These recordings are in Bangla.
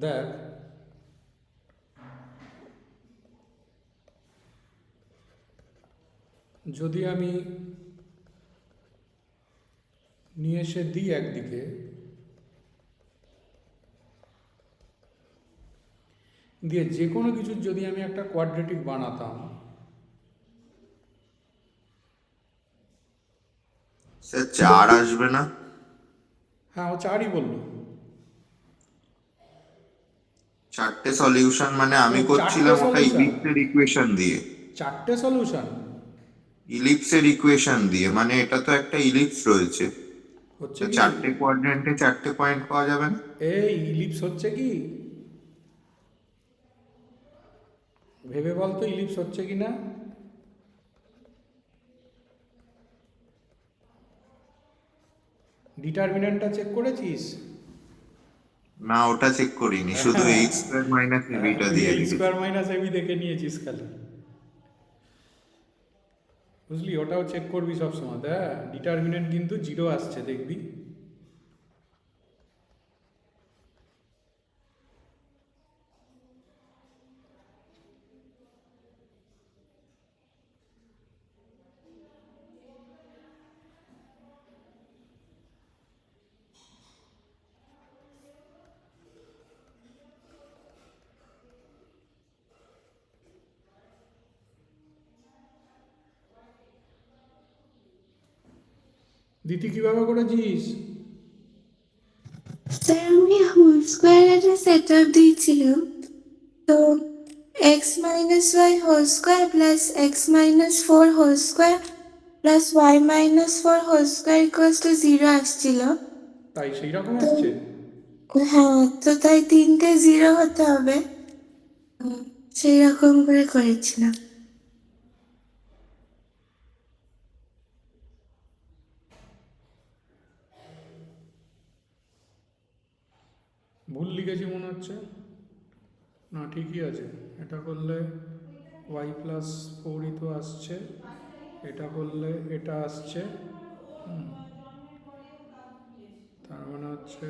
দেখ, যদি আমি নিয়ে এসে দিই একদিকে, দিয়ে যে কোনো কিছুর যদি আমি একটা কোয়াড্রেটিক বানাতাম, স্যার 4 আসবে না? হ্যাঁ ও চারই বললো। 4টে সলিউশন মানে ও আমি চারটে করছিলাম ওটা সলিউশন, ইলিপসের ইকুয়েশন দিয়ে। চারটে সলিউশন ইলিপসের ইকুয়েশন দিয়ে, মানে এটা তো একটা ইলিপস রয়েছে, হচ্ছে তো কি? 4টে কোয়াড্রেন্টে 4টে পয়েন্ট পাওয়া যাবে না? এই ইলিপস হচ্ছে কি, ভেবে বল তো ইলিপস হচ্ছে কি না। ডিটারমিনেন্টটা চেক করেছিস? না, ওটা চেক করিনি, শুধু এইচ স্কোয়ার মাইনাস এবিটা তুই দিয়ে এইচ লিখেছি। স্কোয়ার মাইনাস এবি দেখে নিয়েছিস খালি, বুঝলি? ওটাও চেক করবি সবসময়। দেখ ডিটারমিনেন্ট কিন্তু জিরো আসছে, দেখবি। দিতি কিভাবে করেছিস? স্যার আমি হোল স্কোয়ার একটা সেট আপ দিয়েছিলাম, তো X minus Y whole square plus X minus four whole square plus Y minus four whole square equals to 0 আসছিল। তাই সেই রকম তো আসছে? হ্যাঁ, তো তাই 3টে 0 হতে হবে, সেই রকম করে করেছিলাম। ভুল লিখেছি মনে হচ্ছে। না ঠিকই আছে। এটা করলে ওয়াই প্লাস ফোরই তো আসছে, এটা করলে এটা আসছে। তার মানে হচ্ছে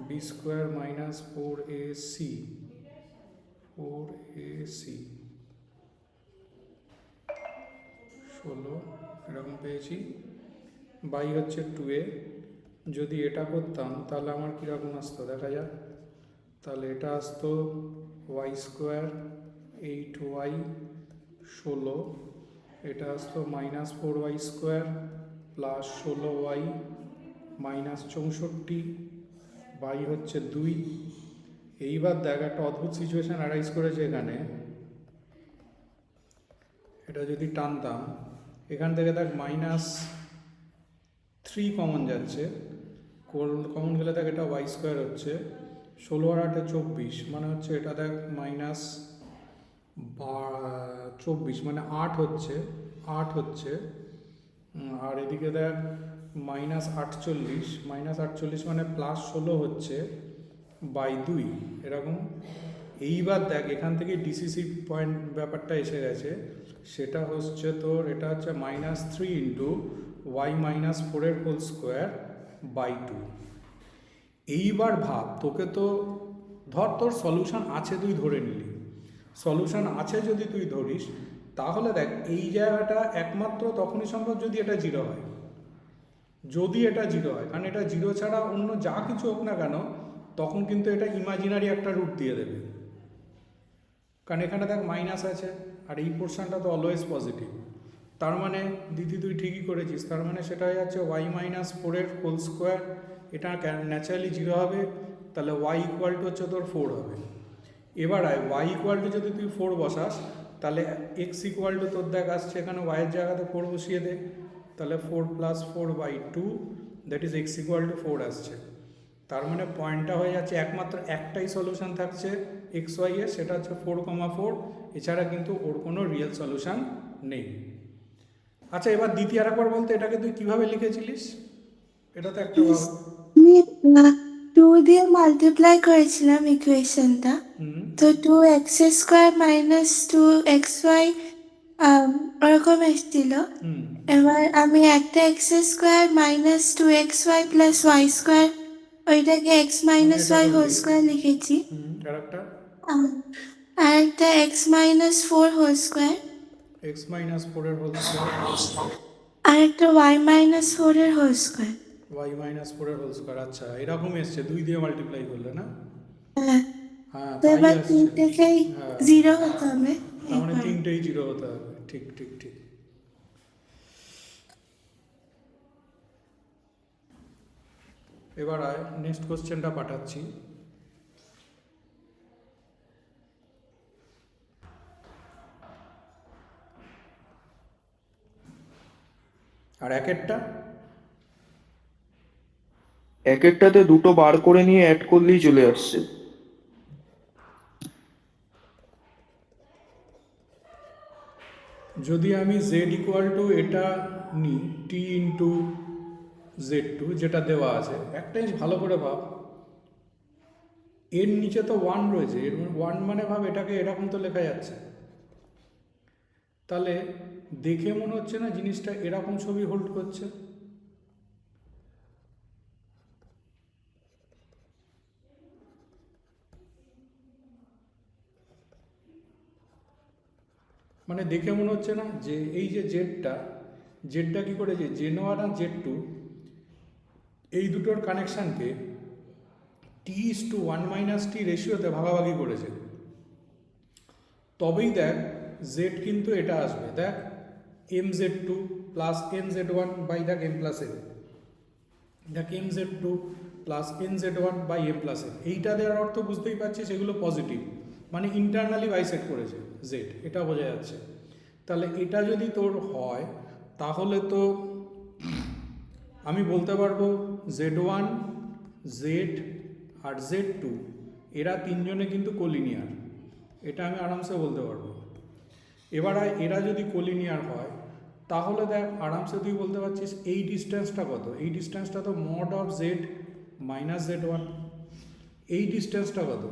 B square minus four A C, four A C 16 এরকম পেয়েছি। বাই হচ্ছে 2a। যদি এটা করতাম তাহলে আমার কীরকম আসতো দেখা যাক। তাহলে এটা আসতো ওয়াই স্কোয়ার 8y 16, এটা আসতো minus 4y square plus 16y minus 64, by হচ্ছে 2। এইবার দেখ একটা অদ্ভুত সিচুয়েশান অ্যারাইজ করেছে এখানে। এটা যদি টানতাম এখান থেকে দেখ মাইনাস 3 কমন যাচ্ছে, কমন গেলে দেখ এটা ওয়াই স্কোয়ার হচ্ছে 16 আর 8 24, মানে হচ্ছে এটা দেখ মাইনাস 24 মানে 8 হচ্ছে, 8 হচ্ছে। আর এদিকে দেখ -48 মানে +16 হচ্ছে বাই 2 এরকম। এইবার দেখ এখান থেকে ডিসিসি পয়েন্ট ব্যাপারটা এসে গেছে, সেটা হচ্ছে তোর এটা হচ্ছে -3 ইন্টু ওয়াই মাইনাস ফোরের হোল স্কোয়ার বাই 2। এইবার ভাব, তোকে তো ধর তোর সলিউশন আছে তুই ধরে নিলি, সলিউশন আছে যদি তুই ধরিস, তাহলে দেখ এই জায়গাটা একমাত্র তখনই সম্ভব যদি এটা জিরো হয়। যদি এটা জিরো হয়, কারণ এটা জিরো ছাড়া অন্য যা কিছু হোক না কেন তখন কিন্তু এটা ইমাজিনারি একটা রুট দিয়ে দেবে, কারণ এখানে দেখ মাইনাস আছে আর এই পোর্শনটা তো অলওয়েজ পজিটিভ। তার মানে দিদি তুই ঠিকই করেছিস, তার মানে সেটা হয়ে যাচ্ছে ওয়াই মাইনাস ফোরের হোল স্কোয়ার, এটা ন্যাচারালি জিরো হবে, তাহলে ওয়াই ইকুয়াল টু হচ্ছে তোর 4 হবে। এবার আয় ওয়াই ইকুয়াল টু যদি তুই 4 বসাস, তাহলে এক্স ইকুয়াল টু তোর দেখ আসছে এখানে ওয়াইয়ের জায়গাতে 4 বসিয়ে দে, তাহলে 4 + 4/2 that is x equal to 4 আসছে। তার মানে পয়েন্টটা হয়ে যাচ্ছে একমাত্র একটাই সলিউশন থাকছে এক্স ওয়াই এর, সেটা হচ্ছে 4,4, এছাড়া কিন্তু ওর কোনো রিয়েল সলিউশন নেই। আচ্ছা এবার দ্বিতীয় আরেকবার বলতে এটাকে তুই কীভাবে লিখেছিলিস? এটা তো একটা আমি 2 দিয়ে মাল্টিপ্লাই করেছিলাম ইকুয়েশনটা, তো 2x² মাইনাস 2xy ওরকম এসেছিল। এবার আমি একটা x² minus 2xy plus y square ওইটাকে x minus Y whole square লিখেছি, আর একটা আর একটা x minus four whole square, x minus ফোরের হোল স্কোয়ার, আর একটা ওয়াই মাইনাস ফোরের হোল স্কোয়ার। ওয়াই মাইনাস ফোরের হোল স্কোয়ার। আচ্ছা এরকম এসছে, 2 দিয়ে মাল্টিপ্লাই করলে না? হ্যাঁ, হ্যাঁ তো তাই এবার আসছে। তিনটেকেই হ্যাঁ, জিরো হতে হবে। তার মানে 3টেই 0 হতে হবে। ঠিক ঠিক ঠিক। এবার নেক্সট কোশ্চেনটা পাঠাচ্ছি। আর একেরটা এক একটাতে দুটো বার করে নিয়ে অ্যাড করলেই চলে আসছে। যদি আমি জেড ইকুয়াল টু এটা নিই, টি ইন্টু জেড টু যেটা দেওয়া আছে, একটা জিনিস ভালো করে ভাব, এর নিচে তো 1 রয়েছে, এর 1 মানে ভাব এটাকে এরকম তো লেখা যাচ্ছে। তাহলে দেখে মনে হচ্ছে না জিনিসটা এরকম ছবি হোল্ড করছে? মানে দেখে মনে হচ্ছে না যে এই যে জেডটা কি করেছে, জেড ওয়ান আর জেড টু এই দুটোর কানেকশানকে T:1 - T রেশিওতে ভাগাভাগি করেছে। তবেই দেখ জেড কিন্তু এটা আসবে, দেখ mz2 প্লাস nz1 বাই দেখ m প্লাস n, দেখ mz2 plus nz1 by m plus n। এইটা দেওয়ার অর্থ বুঝতেই পারছিস এগুলো পজিটিভ, মানে ইন্টারনালি বাইসেট করেছে জেড, এটা বোঝা যাচ্ছে। তাহলে এটা যদি তোর হয় তাহলে তো আমি বলতে পারবো z1 জেড আর জেড টু এরা তিনজনে কিন্তু কোলিনিয়ার, এটা আমি আরামসে বলতে পারবো। এবার এরা যদি কোলিনিয়ার হয় তাহলে দেখ আরামসে তুই বলতে পারছিস এই ডিস্টেন্সটা কত, এই ডিস্টেন্সটা তো mod of Z minus Z one. এই ডিস্টেন্সটা কত,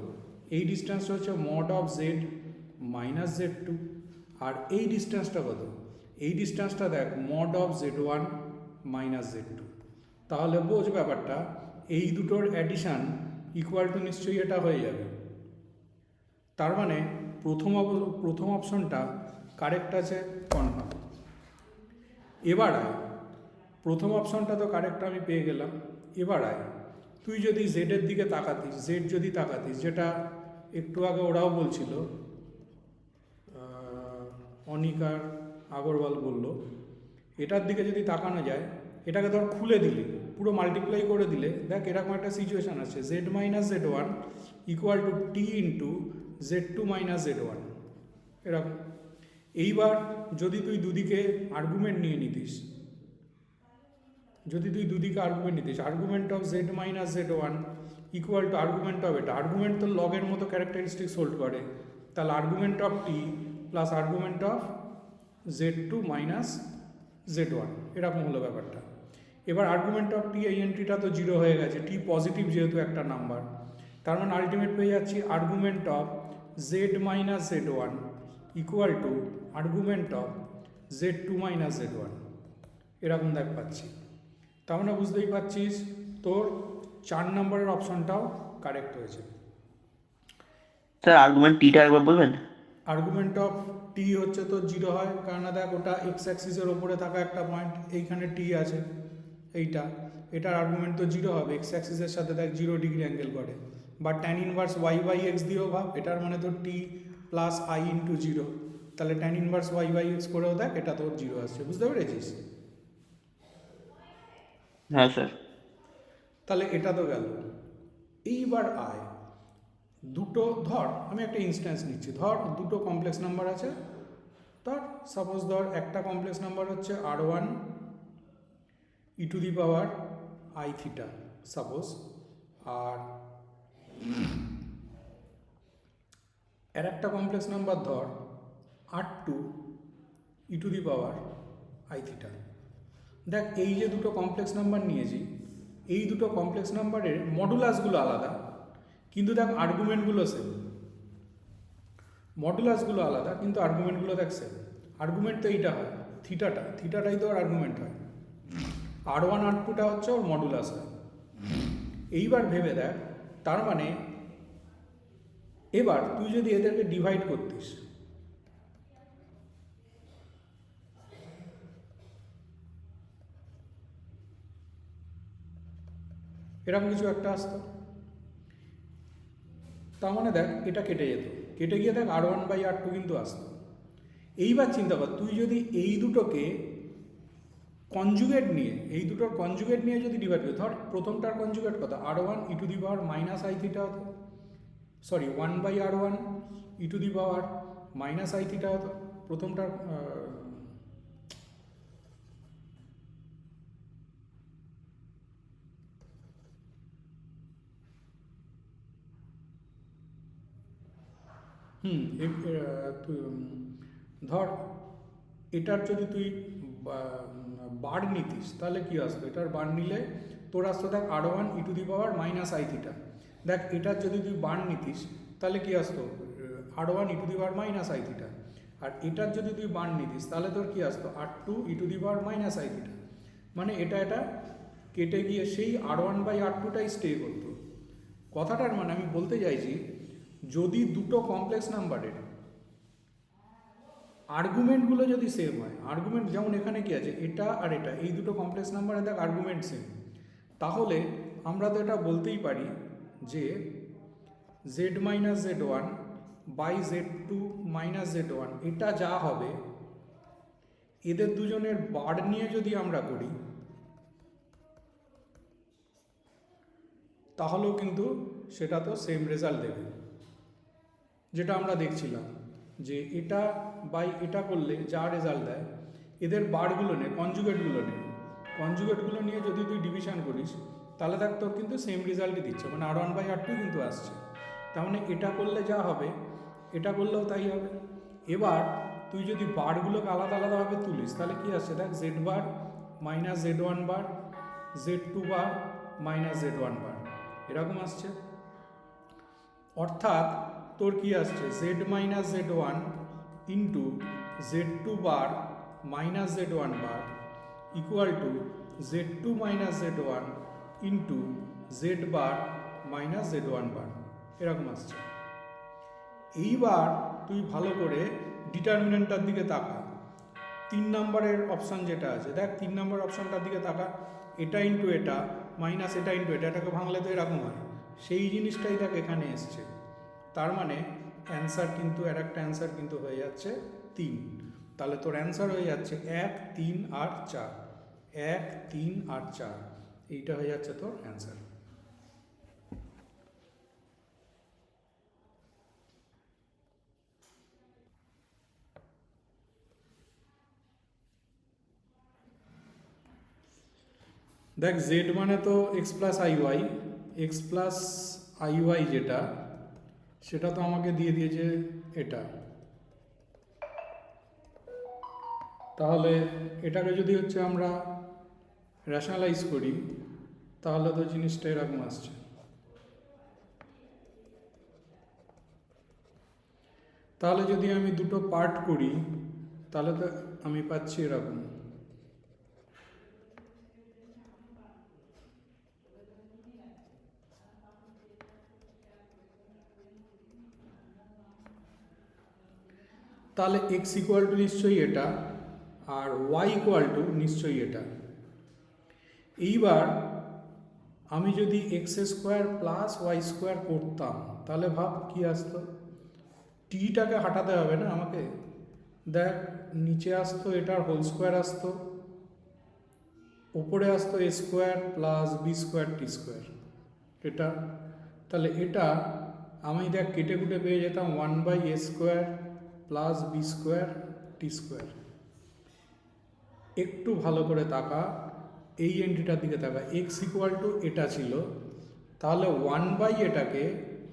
এই ডিস্টেন্সটা হচ্ছে mod of Z minus z two. আর এই ডিস্টেন্সটা কত, এই ডিস্টেন্সটা দেখ mod of z one minus z two. তাহলে বোঝ ব্যাপারটা, এই দুটোর অ্যাডিশান ইকুয়াল টু নিশ্চয়ই এটা হয়ে যাবে। তার মানে প্রথম অপশনটা কারেক্ট আছে, কনফার্ম। এবার প্রথম অপশনটা তো কারেক্ট আমি পেয়ে গেলাম। এবার তুই যদি জেডের দিকে তাকাতিস, জেড যদি তাকাতিস, যেটা একটু আগে ওরাও বলছিল, অনিকার আগরওয়াল বলল, এটার দিকে যদি তাকানো যায়, এটাকে ধর খুলে দিলে, পুরো মাল্টিপ্লাই করে দিলে, দেখ এরকম একটা সিচুয়েশান আছে, z minus Z one equal to t into z two minus Z one, এরকম। এইবার যদি তুই দুদিকে আর্গুমেন্ট নিয়ে নিতিস, argument of Z minus Z one equal to argument of এটা, আর্গুমেন্ট তো লগের মতো ক্যারেক্টারিস্টিক্স হোল্ড করে, তাহলে argument of t plus argument of Z two minus Z one, এরকম হলো ব্যাপারটা। এবার আর্গুমেন্ট অফ টি, এই এন্ট্রিটা তো 0 হয়ে গেছে, টি পজিটিভ যেহেতু একটা নাম্বার, তার মানে আলটিমেট পেয়ে যাচ্ছি argument of Z minus Z one equal to argument of Z two minus Z one, এরকম দেখ পাচ্ছি। তার মানে বুঝতেই পারছিস তোর 4 নম্বরের অপশনটাও কারেক্ট হয়েছে। স্যার আর্গুমেন্ট টিটা একবার বলবেন? আর্গুমেন্ট অফ টি হচ্ছে তো 0 হয়, কারণ দেখ ওটা এক্স অ্যাক্সিসের ওপরে থাকা একটা পয়েন্ট, এইখানে টি আছে, এটার আর্গুমেন্ট তো 0 হবে, এক্স অ্যাক্সিসের সাথে দেখ 0 ডিগ্রি অ্যাঙ্গেল করে। বা tan inverse Y by X দিয়েও ভাব, এটার মানে তো টি প্লাস আই ইন্টু 0, তাহলে tan inverse Y by X করেও দেখ এটা তোর 0 আসছে, বুঝতে পেরেছিস? হ্যাঁ স্যার। তাহলে এটা তো গেল। এইবার দুটো ধর, আমি একটা ইনস্ট্যান্স নিচ্ছি, ধর দুটো কমপ্লেক্স নাম্বার আছে, ধর সাপোজ ধর একটা কমপ্লেক্স নাম্বার হচ্ছে r1 e to the power i theta suppose, আর একটা কমপ্লেক্স নাম্বার ধর r2 e to the power i theta. দেখ এই যে দুটো কমপ্লেক্স নাম্বার নিয়েছি, এই দুটো কমপ্লেক্স নাম্বারের মডুলাসগুলো আলাদা, কিন্তু দেখ আর্গুমেন্টগুলো সেম। মডুলাসগুলো আলাদা কিন্তু আর্গুমেন্টগুলো দেখ সেম। আর্গুমেন্ট তো এইটা হয়, থিটাটাই তো আর আর্গুমেন্ট হয়। r1 r2টা হচ্ছে ওর মডুলাস হয়। এইবার ভেবে দেখ, তার মানে এবার তুই যদি এদেরকে ডিভাইড করতিস, এরকম কিছু একটা আসতো, তার মানে দেখ এটা কেটে যেত, কেটে গিয়ে দেখ R1/R2 কিন্তু আসতো। এইবার চিন্তা কর, তুই যদি এই দুটোকে কনজুগেট নিয়ে, এই দুটোর কনজুগেট নিয়ে যদি ডিভাইড করি, ধর প্রথমটার কনজুগেট কত, R1 e to the power minus i theta হতো, sorry 1/R1 e to the power minus i theta হতো প্রথমটার। ধর এটার যদি তুই বার নিতিস তাহলে কি আসতো, এটার বার নিলে তোর আসতো দেখ R1 e to the power minus i theta. দেখ এটার যদি তুই বার নিতিস তাহলে কি আসতো, R1 e to the power minus i theta. আর এটার যদি তুই বার নিতিস তাহলে তোর কি আসতো R2 e to the power minus i theta. মানে এটা কেটে গিয়ে সেই R1/R2টাই স্টে করতো। কথাটার মানে আমি বলতে চাইছি, যদি দুটো কমপ্লেক্স নাম্বারের আর্গুমেন্টগুলো যদি সেম হয়, আর্গুমেন্ট যেমন এখানে কি আছে, এটা আর এটা, এই দুটো কমপ্লেক্স নাম্বারে দেখ আর্গুমেন্ট সেম, তাহলে আমরা তো এটা বলতেই পারি যে z-z1 by z2 minus z1 এটা যা হবে, এদের দুজনের বার নিয়ে যদি আমরা করি তাহলেও কিন্তু সেটা তো সেম রেজাল্ট দেবে। যেটা আমরা দেখছিলাম যে এটা বাই এটা করলে যা রেজাল্ট দেয়, এদের বারগুলো নে, কনজুগেটগুলো নিয়ে যদি তুই ডিভিশন করিস তাহলে দেখ তোর কিন্তু সেম রেজাল্টই দিচ্ছে, মানে R1/R2 কিন্তু আসছে। তার মানে এটা করলে যা হবে এটা করলেও তাই হবে। এবার তুই যদি বারগুলোকে আলাদা আলাদাভাবে তুলিস তাহলে কি আসছে দেখ, z বার মাইনাস z1 বার, z2 বার মাইনাস z1 বার, এরকম আসছে। অর্থাৎ তোর কি আসছে, z-z1 into z2 bar minus z1 bar equal to z2 minus z1 into z bar minus z1 বার, এরকম আসছে। এইবার তুই ভালো করে ডিটারমিনেন্টটার দিকে তাকা, 3 নম্বরের অপশান যেটা আছে, দেখ 3 নম্বর অপশানটার দিকে তাকা, এটা ইন্টু এটা মাইনাস এটা ইন্টু এটা, এটাকে ভাঙলে তো এরকম হয়, সেই জিনিসটাই দেখ এখানে এসছে। তার মানে অ্যান্সার কিন্তু একটা অ্যান্সার কিন্তু হয়ে যাচ্ছে 3। তাহলে তোর অ্যান্সার হয়ে যাচ্ছে 1, 3 আর 4, 1, 3 আর 4, এইটা হয়ে যাচ্ছে তোর অ্যান্সার। দেখ z মানে তো x প্লাস আইওয়াই, এক্স প্লাস আইওয়াই যেটা, সেটা তো আমাকে দিয়ে দিয়েছে এটা। তাহলে এটাকে যদি হচ্ছে আমরা রেশনালাইজ করি তাহলে তো জিনিসটা এরকম আসছে। তাহলে যদি আমি দুটো পার্ট করি তাহলে তো আমি পাচ্ছি এরকম। তাহলে x ইকুয়াল টু নিশ্চয়ই এটা, আর y ইকুয়াল টু নিশ্চয়ই এটা। এইবার আমি যদি X square plus Y square করতাম তাহলে ভাব কি আসতো, টিটাকে হাঁটাতে হবে না আমাকে, দেখ নিচে আসতো এটার হোল স্কোয়ার আসতো, ওপরে আসতো এ square plus b square t square এটা। তাহলে এটা আমি দেখ কেটে কুটে পেয়ে যেতাম 1/a square plus b square t square. একটু ভালো করে তাকা, এই এন্ট্রিটার দিকে তাকা, এক্স ইকুয়াল টু এটা ছিল, তাহলে 1/, এটাকে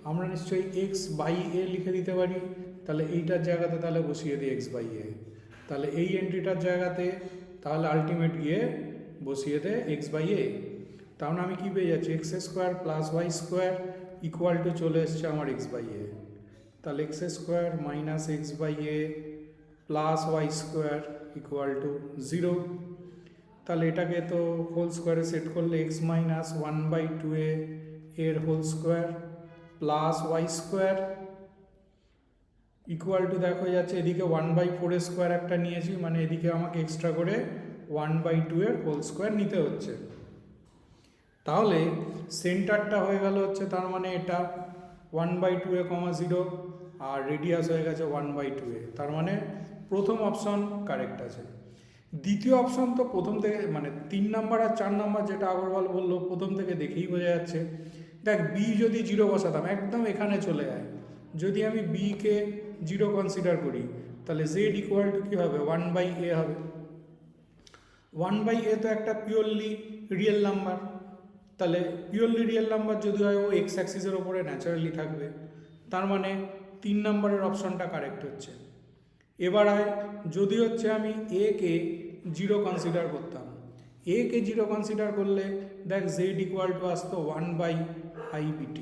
আমরা নিশ্চয়ই x/a লিখে দিতে পারি। তাহলে এইটার জায়গাতে তাহলে বসিয়ে দিই x/a, তাহলে এই এন্ট্রিটার জায়গাতে তাহলে আলটিমেট গিয়ে বসিয়ে দে x/a। তাহলে আমি কি পেয়ে যাচ্ছি, X square plus Y square equal to চলে এসছে আমার x/a। তাহলে X square minus x/a plus Y square equal to 0। তাহলে এটাকে তো হোল স্কোয়ারে সেট করলে x মাইনাস 1/2a এর whole square plus Y square equal to দেখো যাচ্ছে এদিকে 1/4 এর স্কোয়ার একটা নিয়েছি, মানে এদিকে আমাকে এক্সট্রা করে 1/2 এর হোল স্কোয়ার নিতে হচ্ছে। তাহলে সেন্টারটা হয়ে গেল হচ্ছে তার মানে এটা 1/2 এ কমা 0 আর রেডিয়াস হয়ে গেছে 1/2 এ, তার মানে প্রথম অপশন কারেক্ট আছে। দ্বিতীয় অপশন তো প্রথম থেকে মানে 3 নাম্বার আর 4 নাম্বার যেটা আগরওয়াল বললো প্রথম থেকে দেখেই বোঝা যাচ্ছে। দেখ বি যদি 0 বসাতাম একদম এখানে চলে যায়, যদি আমি বি কে 0 কনসিডার করি তাহলে জেড ইকুয়াল টু কী হবে 1/a হবে। 1/a তো একটা পিওরলি রিয়েল নাম্বার, তাহলে পিওরলি রিয়েল নাম্বার যদি হয় ও এক্স অ্যাক্সিসের ওপরে ন্যাচারালি থাকবে, তার মানে 3 নম্বরের অপশনটা কারেক্ট হচ্ছে। এবার হয় যদি হচ্ছে আমি এ কে 0 কনসিডার করতাম, এ কে 0 কনসিডার করলে দেখ জেড ইকুয়াল টু আসতো 1/i/bt।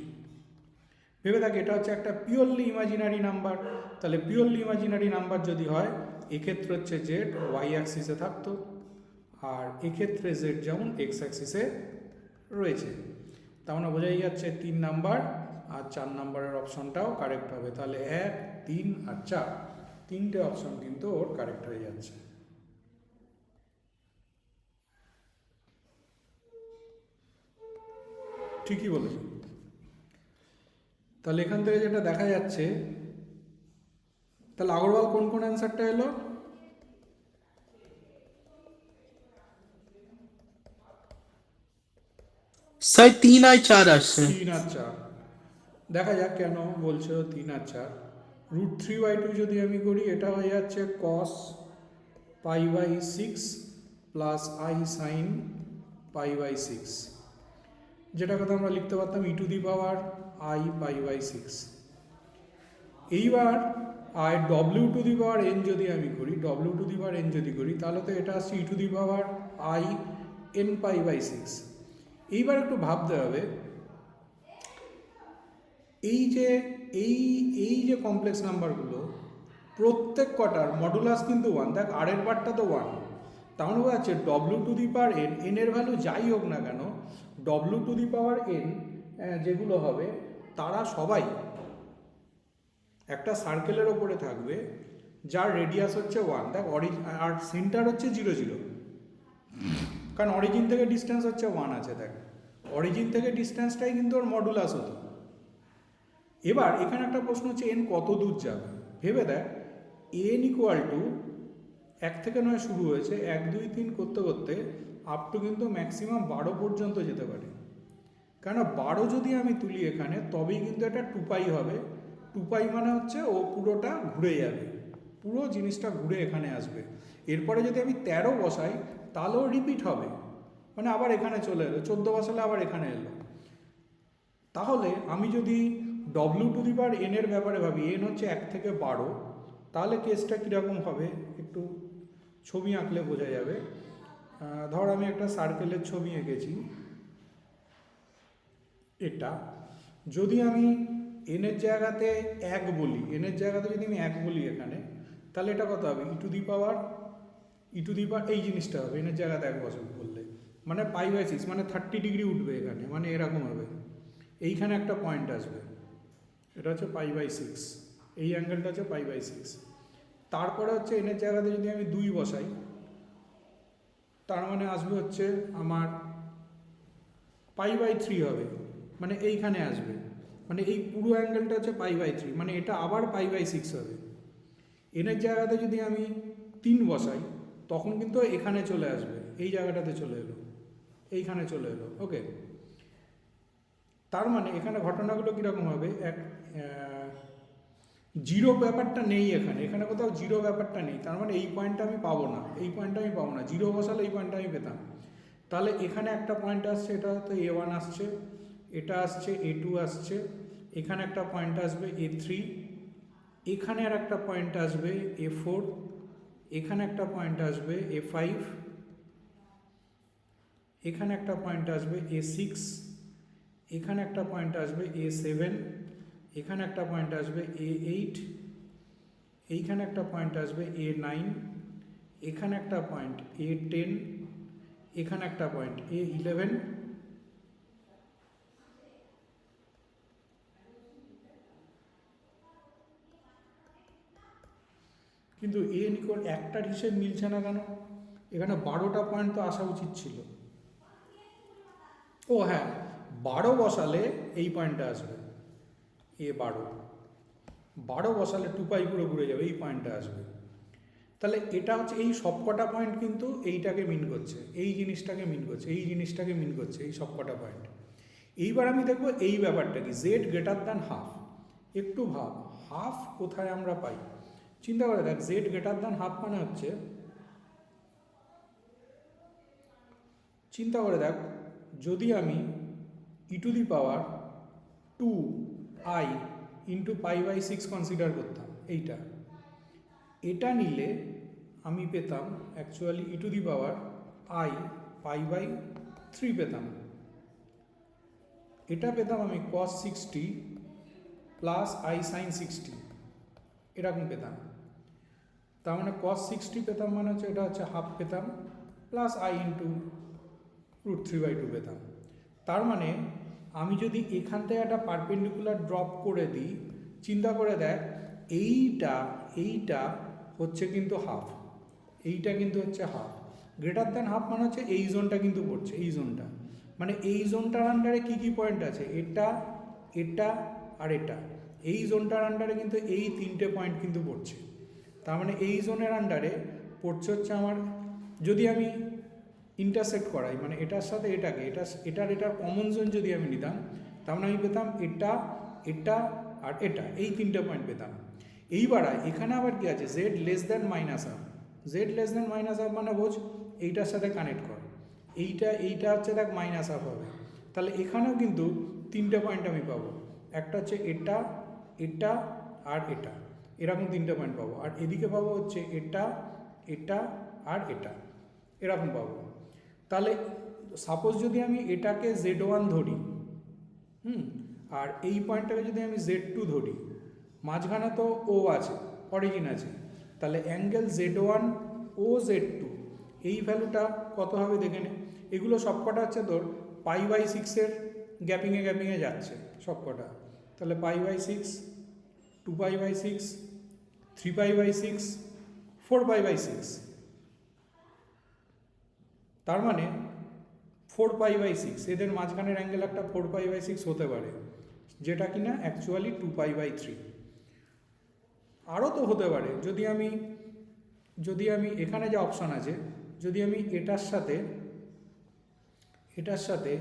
ভেবে দেখ এটা হচ্ছে একটা পিওরলি ইমাজিনারি নাম্বার, তাহলে পিওরলি ইমাজিনারি নাম্বার যদি হয় এক্ষেত্রে হচ্ছে জেড ওয়াই অ্যাক্সিসে থাকতো আর এক্ষেত্রে জেড যেমন এক্স অ্যাক্সিসে রয়েছে। তার মানে বোঝাই যাচ্ছে 3 নাম্বার আর 4 নাম্বারের অপশনটাও কারেক্ট হবে। তাহলে 1, 3 আর 4 তিনটে অপশন কিন্তু ওর কারেক্ট হয়ে যাচ্ছে। ঠিকই বলেছে। তাহলে এখান থেকে যেটা দেখা যাচ্ছে, তাহলে আগরওয়াল কোন কোন অ্যান্সারটা এলো? স্যার 3 আর 4 আসছে। 3 আর 4 দেখা যাক কেন বলছো 3 আর 4। √3/2 যদি আমি করি এটা হয়ে যাচ্ছে cos π/6 প্লাস i sin π/6, যেটা কথা আমরা লিখতে পারতাম e⁻i π/6। এইবার আর w⁻n যদি আমি করি, w⁻n যদি করি তাহলে তো এটা আসছে e⁻i n π/6। এইবার একটু ভাবতে হবে এই যে কমপ্লেক্স নাম্বারগুলো প্রত্যেক কটার মডুলাস কিন্তু 1। দেখ আর এর বারটা তো 1, তার মানে বোঝা যাচ্ছে w⁻n n এর ভ্যালু যাই হোক না কেন w⁻n যেগুলো হবে তারা সবাই একটা সার্কেলের ওপরে থাকবে যার রেডিয়াস হচ্ছে 1। দেখ আর সেন্টার হচ্ছে 0, 0, কারণ অরিজিন থেকে ডিস্টেন্স হচ্ছে 1 আছে। দেখ অরিজিন থেকে ডিস্টেন্সটাই কিন্তু ওর মডুলাস হতো। এবার এখানে একটা প্রশ্ন হচ্ছে এন কত দূর যাবে। ভেবে দেখ এন ইকুয়াল টু 1 থেকে নয় শুরু হয়েছে, 1, 2, 3 করতে করতে আপ টু কিন্তু ম্যাক্সিমাম 12 পর্যন্ত যেতে পারে। কেন 12 যদি আমি তুলি এখানে তবেই কিন্তু এটা 2π হবে। 2π মানে হচ্ছে ও পুরোটা ঘুরে যাবে, পুরো জিনিসটা ঘুরে এখানে আসবে। এরপরে যদি আমি 13 বসাই তাহলেও রিপিট হবে, মানে আবার এখানে চলে এলো। 14 বসালে আবার এখানে এলো। তাহলে আমি যদি w⁻n এর ব্যাপারে ভাবি, n হচ্ছে 1 থেকে 12, তাহলে কেসটা কীরকম হবে একটু ছবি আঁকলে বোঝা যাবে। ধর আমি একটা সার্কেলের ছবি এঁকেছি, এটা যদি আমি n এর জায়গাতে 1 বলি, n এর জায়গাতে যদি আমি 1 বলি এখানে, তাহলে এটা কত হবে এই জিনিসটা হবে n এর জায়গাতে 1 বছর বললে, মানে π/6 মানে 30 ডিগ্রি উঠবে এখানে, মানে এরকম হবে। এইখানে একটা পয়েন্ট আসবে, এটা হচ্ছে π/6, এই অ্যাঙ্গেলটা হচ্ছে π/6। তারপরে হচ্ছে n এর জায়গাতে যদি আমি 2 বসাই তার মানে আসবে হচ্ছে আমার π/3 হবে, মানে এইখানে আসবে, মানে এই পুরো অ্যাঙ্গেলটা হচ্ছে π/3, মানে এটা আবার π/6 হবে। n এর জায়গাতে যদি আমি 3 বসাই তখন কিন্তু এখানে চলে আসবে, এই জায়গাটাতে চলে এলো, এইখানে চলে এলো। ওকে, তার মানে এখানে ঘটনাগুলো কীরকম হবে, এক জিরো ব্যাপারটা নেই এখানে, এখানে কোথাও জিরো ব্যাপারটা নেই, তার মানে এই পয়েন্টটা আমি পাবো না, এই পয়েন্টটা আমি পাবো না। জিরো বসালে এই পয়েন্টটা আমি পেতাম। তাহলে এখানে একটা পয়েন্ট আসছে, এটা হয়তো a1 আসছে, এটা আসছে a2 আসছে, এখানে একটা পয়েন্ট আসবে a3, এখানে আর একটা পয়েন্ট আসবে a4, এখানে একটা পয়েন্ট আসবে a5, এখানে একটা পয়েন্ট আসবে a6, এখানে একটা পয়েন্ট আসবে a7, এখানে একটা পয়েন্ট আসবে a8, এইখানে একটা পয়েন্ট আসবে a9, এখানে একটা পয়েন্ট a10, এখানে একটা পয়েন্ট a11, কিন্তু এন ইকুয়াল একটার হিসেব মিলছে না কেন? এখানে 12টা পয়েন্ট তো আসা উচিত ছিল। ও হ্যাঁ, 12 বসালে এই পয়েন্টটা আসবে, এ 12 বসালে 2 পাই পুরো ঘুরে যাবে, এই পয়েন্টটা আসবে। তাহলে এটা হচ্ছে এই সবকটা পয়েন্ট কিন্তু এইটাকে মিন করছে, এই জিনিসটাকে মিন করছে, এই জিনিসটাকে মিন করছে, এই সবকটা পয়েন্ট। এইবার আমি দেখবো এই ব্যাপারটা কি, জেড গ্রেটার দ্যান হাফ। একটু ভাব, হাফ কোথায় আমরা পাই? চিন্তা করে দেখ, জেড গ্রেটার দ্যান হাফ মানে হচ্ছে, চিন্তা করে দেখ, যদি আমি e to the power 2i into pi by 6 consider করতাম, এটা নিলে আমি পেতাম actually e to the power i pi by 3 পেতাম। এটা পেতাম আমি cos 60 প্লাস i সাইন 60, এরকম পেতাম। তার মানে cos 60 পেতাম মানে হচ্ছে এটা হচ্ছে হাফ পেতাম, প্লাস i ইন্টু √3/2 পেতাম। তার মানে আমি যদি এখান থেকে একটা পারপেন্ডিকুলার ড্রপ করে দিই, চিন্তা করে দেখ, এইটা হচ্ছে কিন্তু হাফ, এইটা কিন্তু হচ্ছে হাফ। গ্রেটার দ্যান হাফ মানে হচ্ছে এই জোনটা কিন্তু পড়ছে, এই জোনটা, মানে এই জোনটার আন্ডারে কী কী পয়েন্ট আছে, এটা আর এটা, এই জোনটার আন্ডারে কিন্তু এই 3টে পয়েন্ট কিন্তু পড়ছে। তার মানে এই জোনের আন্ডারে পড়ছে হচ্ছে আমার, যদি আমি ইন্টারসেক্ট করাই মানে এটার সাথে এটাকে, এটার কমন জোন যদি আমি নিতাম, তার মানে আমি পেতাম এটা আর এটা, এই 3টে পয়েন্ট পেতাম। এইবার এখানে আবার কি আছে, Z less than minus half. Z less than minus half মানে বোঝ, এইটার সাথে কানেক্ট কর, এইটা হচ্ছে দেখ মাইনাস হাফ হবে। তাহলে এখানেও কিন্তু 3টে পয়েন্ট আমি পাবো, একটা হচ্ছে এটা আর এটা, এরকম 3টে পয়েন্ট পাবো। আর এদিকে পাবো হচ্ছে এটা আর এটা, এরকম পাবো। তাহলে সাপোজ যদি আমি এটাকে Z1 ধরি, আর এই পয়েন্টটাকে যদি আমি Z2 ধরি, মাঝখানে তো ও আছে, অরিজিন আছে, তাহলে অ্যাঙ্গেল Z1 ও Z2 এই ভ্যালুটা কত হবে দেখে নে। এগুলো সবকটা হচ্ছে তোর পাই বাই 6-এর গ্যাপিংয়ে যাচ্ছে সবকটা। তাহলে pi by 6, 2 pi by 6, 3 pi by 6, 4 pi by 6, তার মানে 4 পাই বাই 6, এদের মাঝখানের অ্যাঙ্গেল একটা 4 পাই বাই 6 হতে পারে, যেটা কিনা অ্যাকচুয়ালি 2 পাই বাই 3। আরও তো হতে পারে, যদি আমি এখানে যে অপশান আছে, যদি আমি এটার সাথে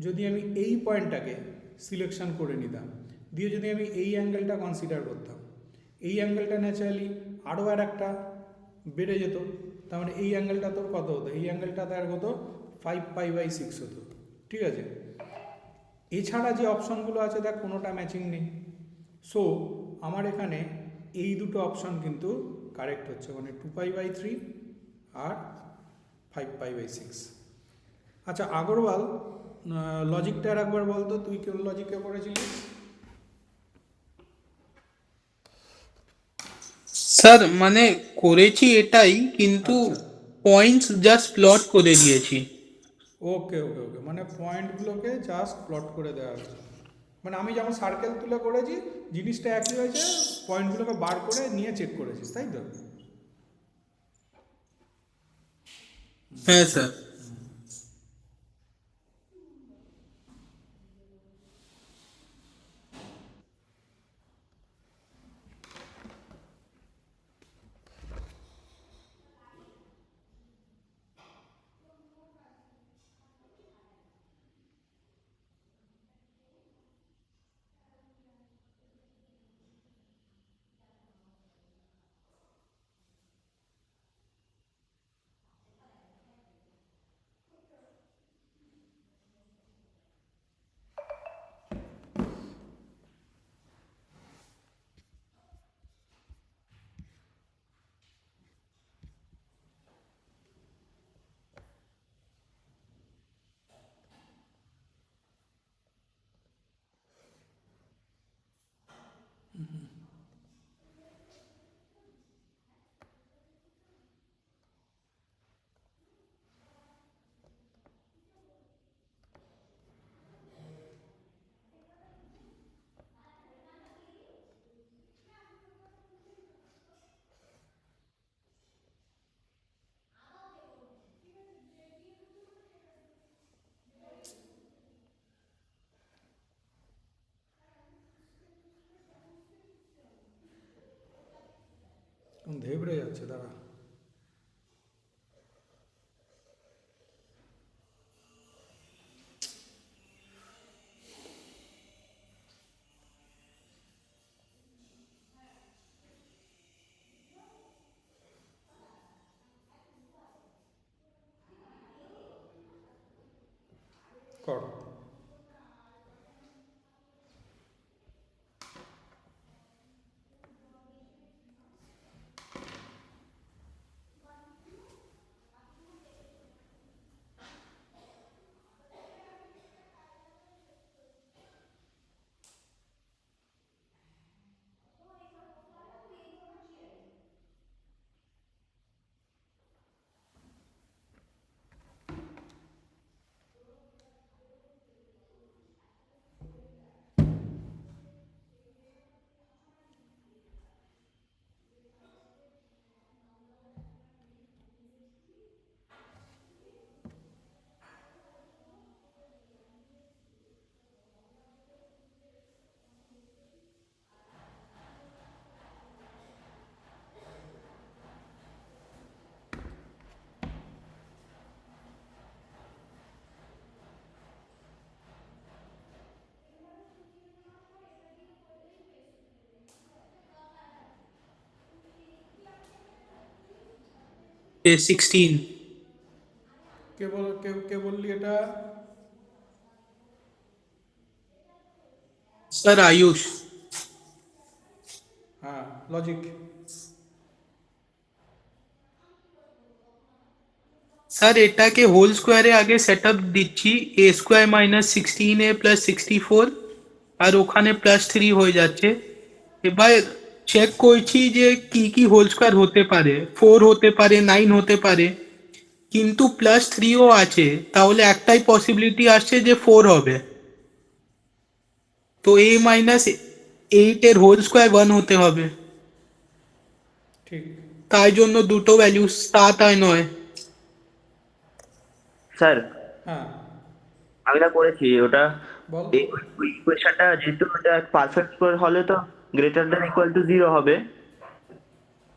যদি আমি এই পয়েন্টটাকে সিলেকশন করে নিতাম, দিয়ে যদি আমি এই অ্যাঙ্গেলটা কনসিডার করতাম, এই অ্যাঙ্গেলটা ন্যাচারালি আরও আর একটা বেড়ে যেত। তার মানে এই অ্যাঙ্গেলটা তোর কত হতো, এই অ্যাঙ্গেলটা তার কত 5 পাই বাই 6 হতো, ঠিক আছে। এছাড়া যে অপশানগুলো আছে দেখ কোনোটা ম্যাচিং নেই। সো আমার এখানে এই দুটো অপশান কিন্তু কারেক্ট হচ্ছে, মানে 2 pi by 3 R 5 pi by 6। আচ্ছা আগরওয়াল, লজিকটা আর একবার বলতো, তুই কোন লজিকে পড়েছিলিস? স্যার মানে করেছি এটাই, কিন্তু আচ্ছা, পয়েন্টস জাস্ট প্লট করে দিয়েছি। ওকে, মানে পয়েন্টগুলোকে জাস্ট প্লট করে দেওয়া হয়েছে, মানে আমি যেমন সার্কেল তুলে করেছি জিনিসটা একই হয়েছে, পয়েন্টগুলোকে বার করে নিয়ে চেক করেছিস, তাই তো? হ্যাঁ স্যার। ধেবড়ে যাচ্ছে দাঁড়া। কর। এ 16। কে বললি এটা? স্যার আয়ুষ। হ্যাঁ, লজিক। স্যার এটাকে হোল স্কোয়ারে আগে সেট আপ দিচ্ছি, এ স্কোয়ার মাইনাস 16a প্লাস 64, আর ওখানে +3 হয়ে যাচ্ছে। এবার চেক করছি যে কি কি হোল স্কোয়ার হতে পারে, 4 হতে পারে, 9 হতে পারে, কিন্তু +3ও আছে, তাহলে একটাই পসিবিলিটি আসছে যে 4 হবে। তো a মাইনাস 8 এর হোল স্কোয়ার 1 হতে হবে, ঠিক। তাই জন্য দুটো ভ্যালু 7 আর 9। স্যার হ্যাঁ, আমি না করেছি ওটা, বল। এই ইকুয়েশনটা যেহেতু ওটা পারফেক্ট স্কোয়ার হলে তো গ্রেটার দ্যান ইকুয়াল টু 0 হবে।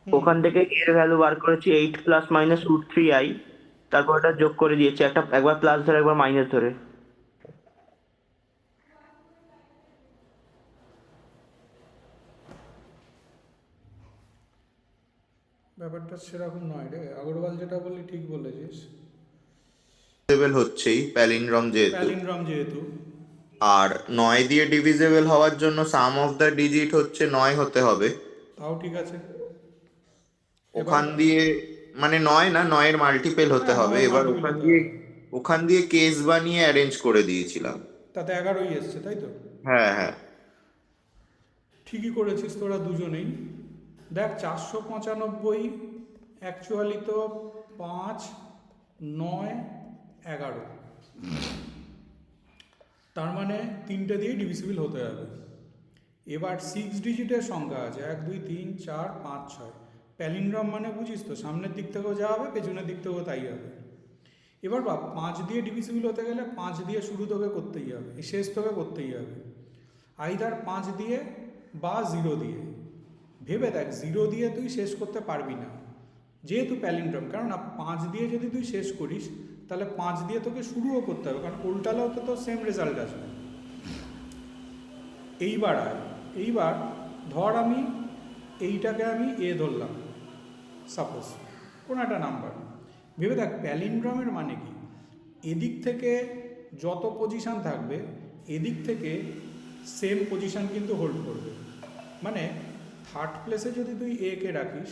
ওখান থেকে এর ভ্যালু বার করেছি 8 প্লাস মাইনাস √3i, তারপর ওটা যোগ করে দিয়েছি, একটা একবার প্লাস ধরে একবার মাইনাস ধরে। ব্যাপারটা সেরকম নয় রে আগরওয়াল, যেটা বললি ঠিক বলেছিস। ডিভিজিবল হচ্ছেই প্যালিন্ড্রম যেহেতু, প্যালিন্ড্রম যেহেতু। আর 9 দিয়ে ডিভিজিবল হওয়ার জন্য সাম অফ দ্য ডিজিট হচ্ছে 9 হতে হবে। তাও ঠিক আছে। এবার ওখান দিয়ে মানে 9 না, 9 এর মাল্টিপল হতে হ্যাঁ, হবে। 9 এবার মাল্টিপল ওখান হতে দিয়ে হবে। কেস বানিয়ে অ্যারেঞ্জ করে দিয়েছিলাম। তাতে 11ই এসছে, তাই তো? হ্যাঁ হ্যাঁ, ঠিকই করেছিস তোরা দুজনেই। দেখ 495 অ্যাকচুয়ালি তো 5, 9, 11, তার মানে 3টে দিয়ে ডিভিজিবল হতে হবে। এবার 6 ডিজিটের সংখ্যা আছে, 1 2 3 4 5 6। প্যালিন্ড্রম মানে বুঝিস তো, সামনের দিক থেকেও যা হবে পেছনের দিক থেকেও তাই হবে। এবার 5 দিয়ে ডিভিজিবল হতে গেলে 5 দিয়ে শুরু তোকে করতেই হবে, শেষ তোকে করতেই হবে। আইদার 5 দিয়ে বা 0 দিয়ে। ভেবে দেখ, 0 দিয়ে তুই শেষ করতে পারবি না যেহেতু প্যালিন্ড্রম, কেননা 5 দিয়ে যদি তুই শেষ করিস তাহলে 5 দিয়ে তোকে শুরুও করতে হবে, কারণ উল্টালেও তো তোর সেম রেজাল্ট আসবে। এইবার ধর আমি এইটাকে আমি এ ধরলাম, সাপোজ কোনো একটা নাম্বার। ভেবে দেখ প্যালিন্ড্রমের মানে কি, এদিক থেকে যত পজিশান থাকবে এদিক থেকে সেম পজিশান কিন্তু হোল্ড করবে। মানে থার্ড প্লেসে যদি তুই এ কে রাখিস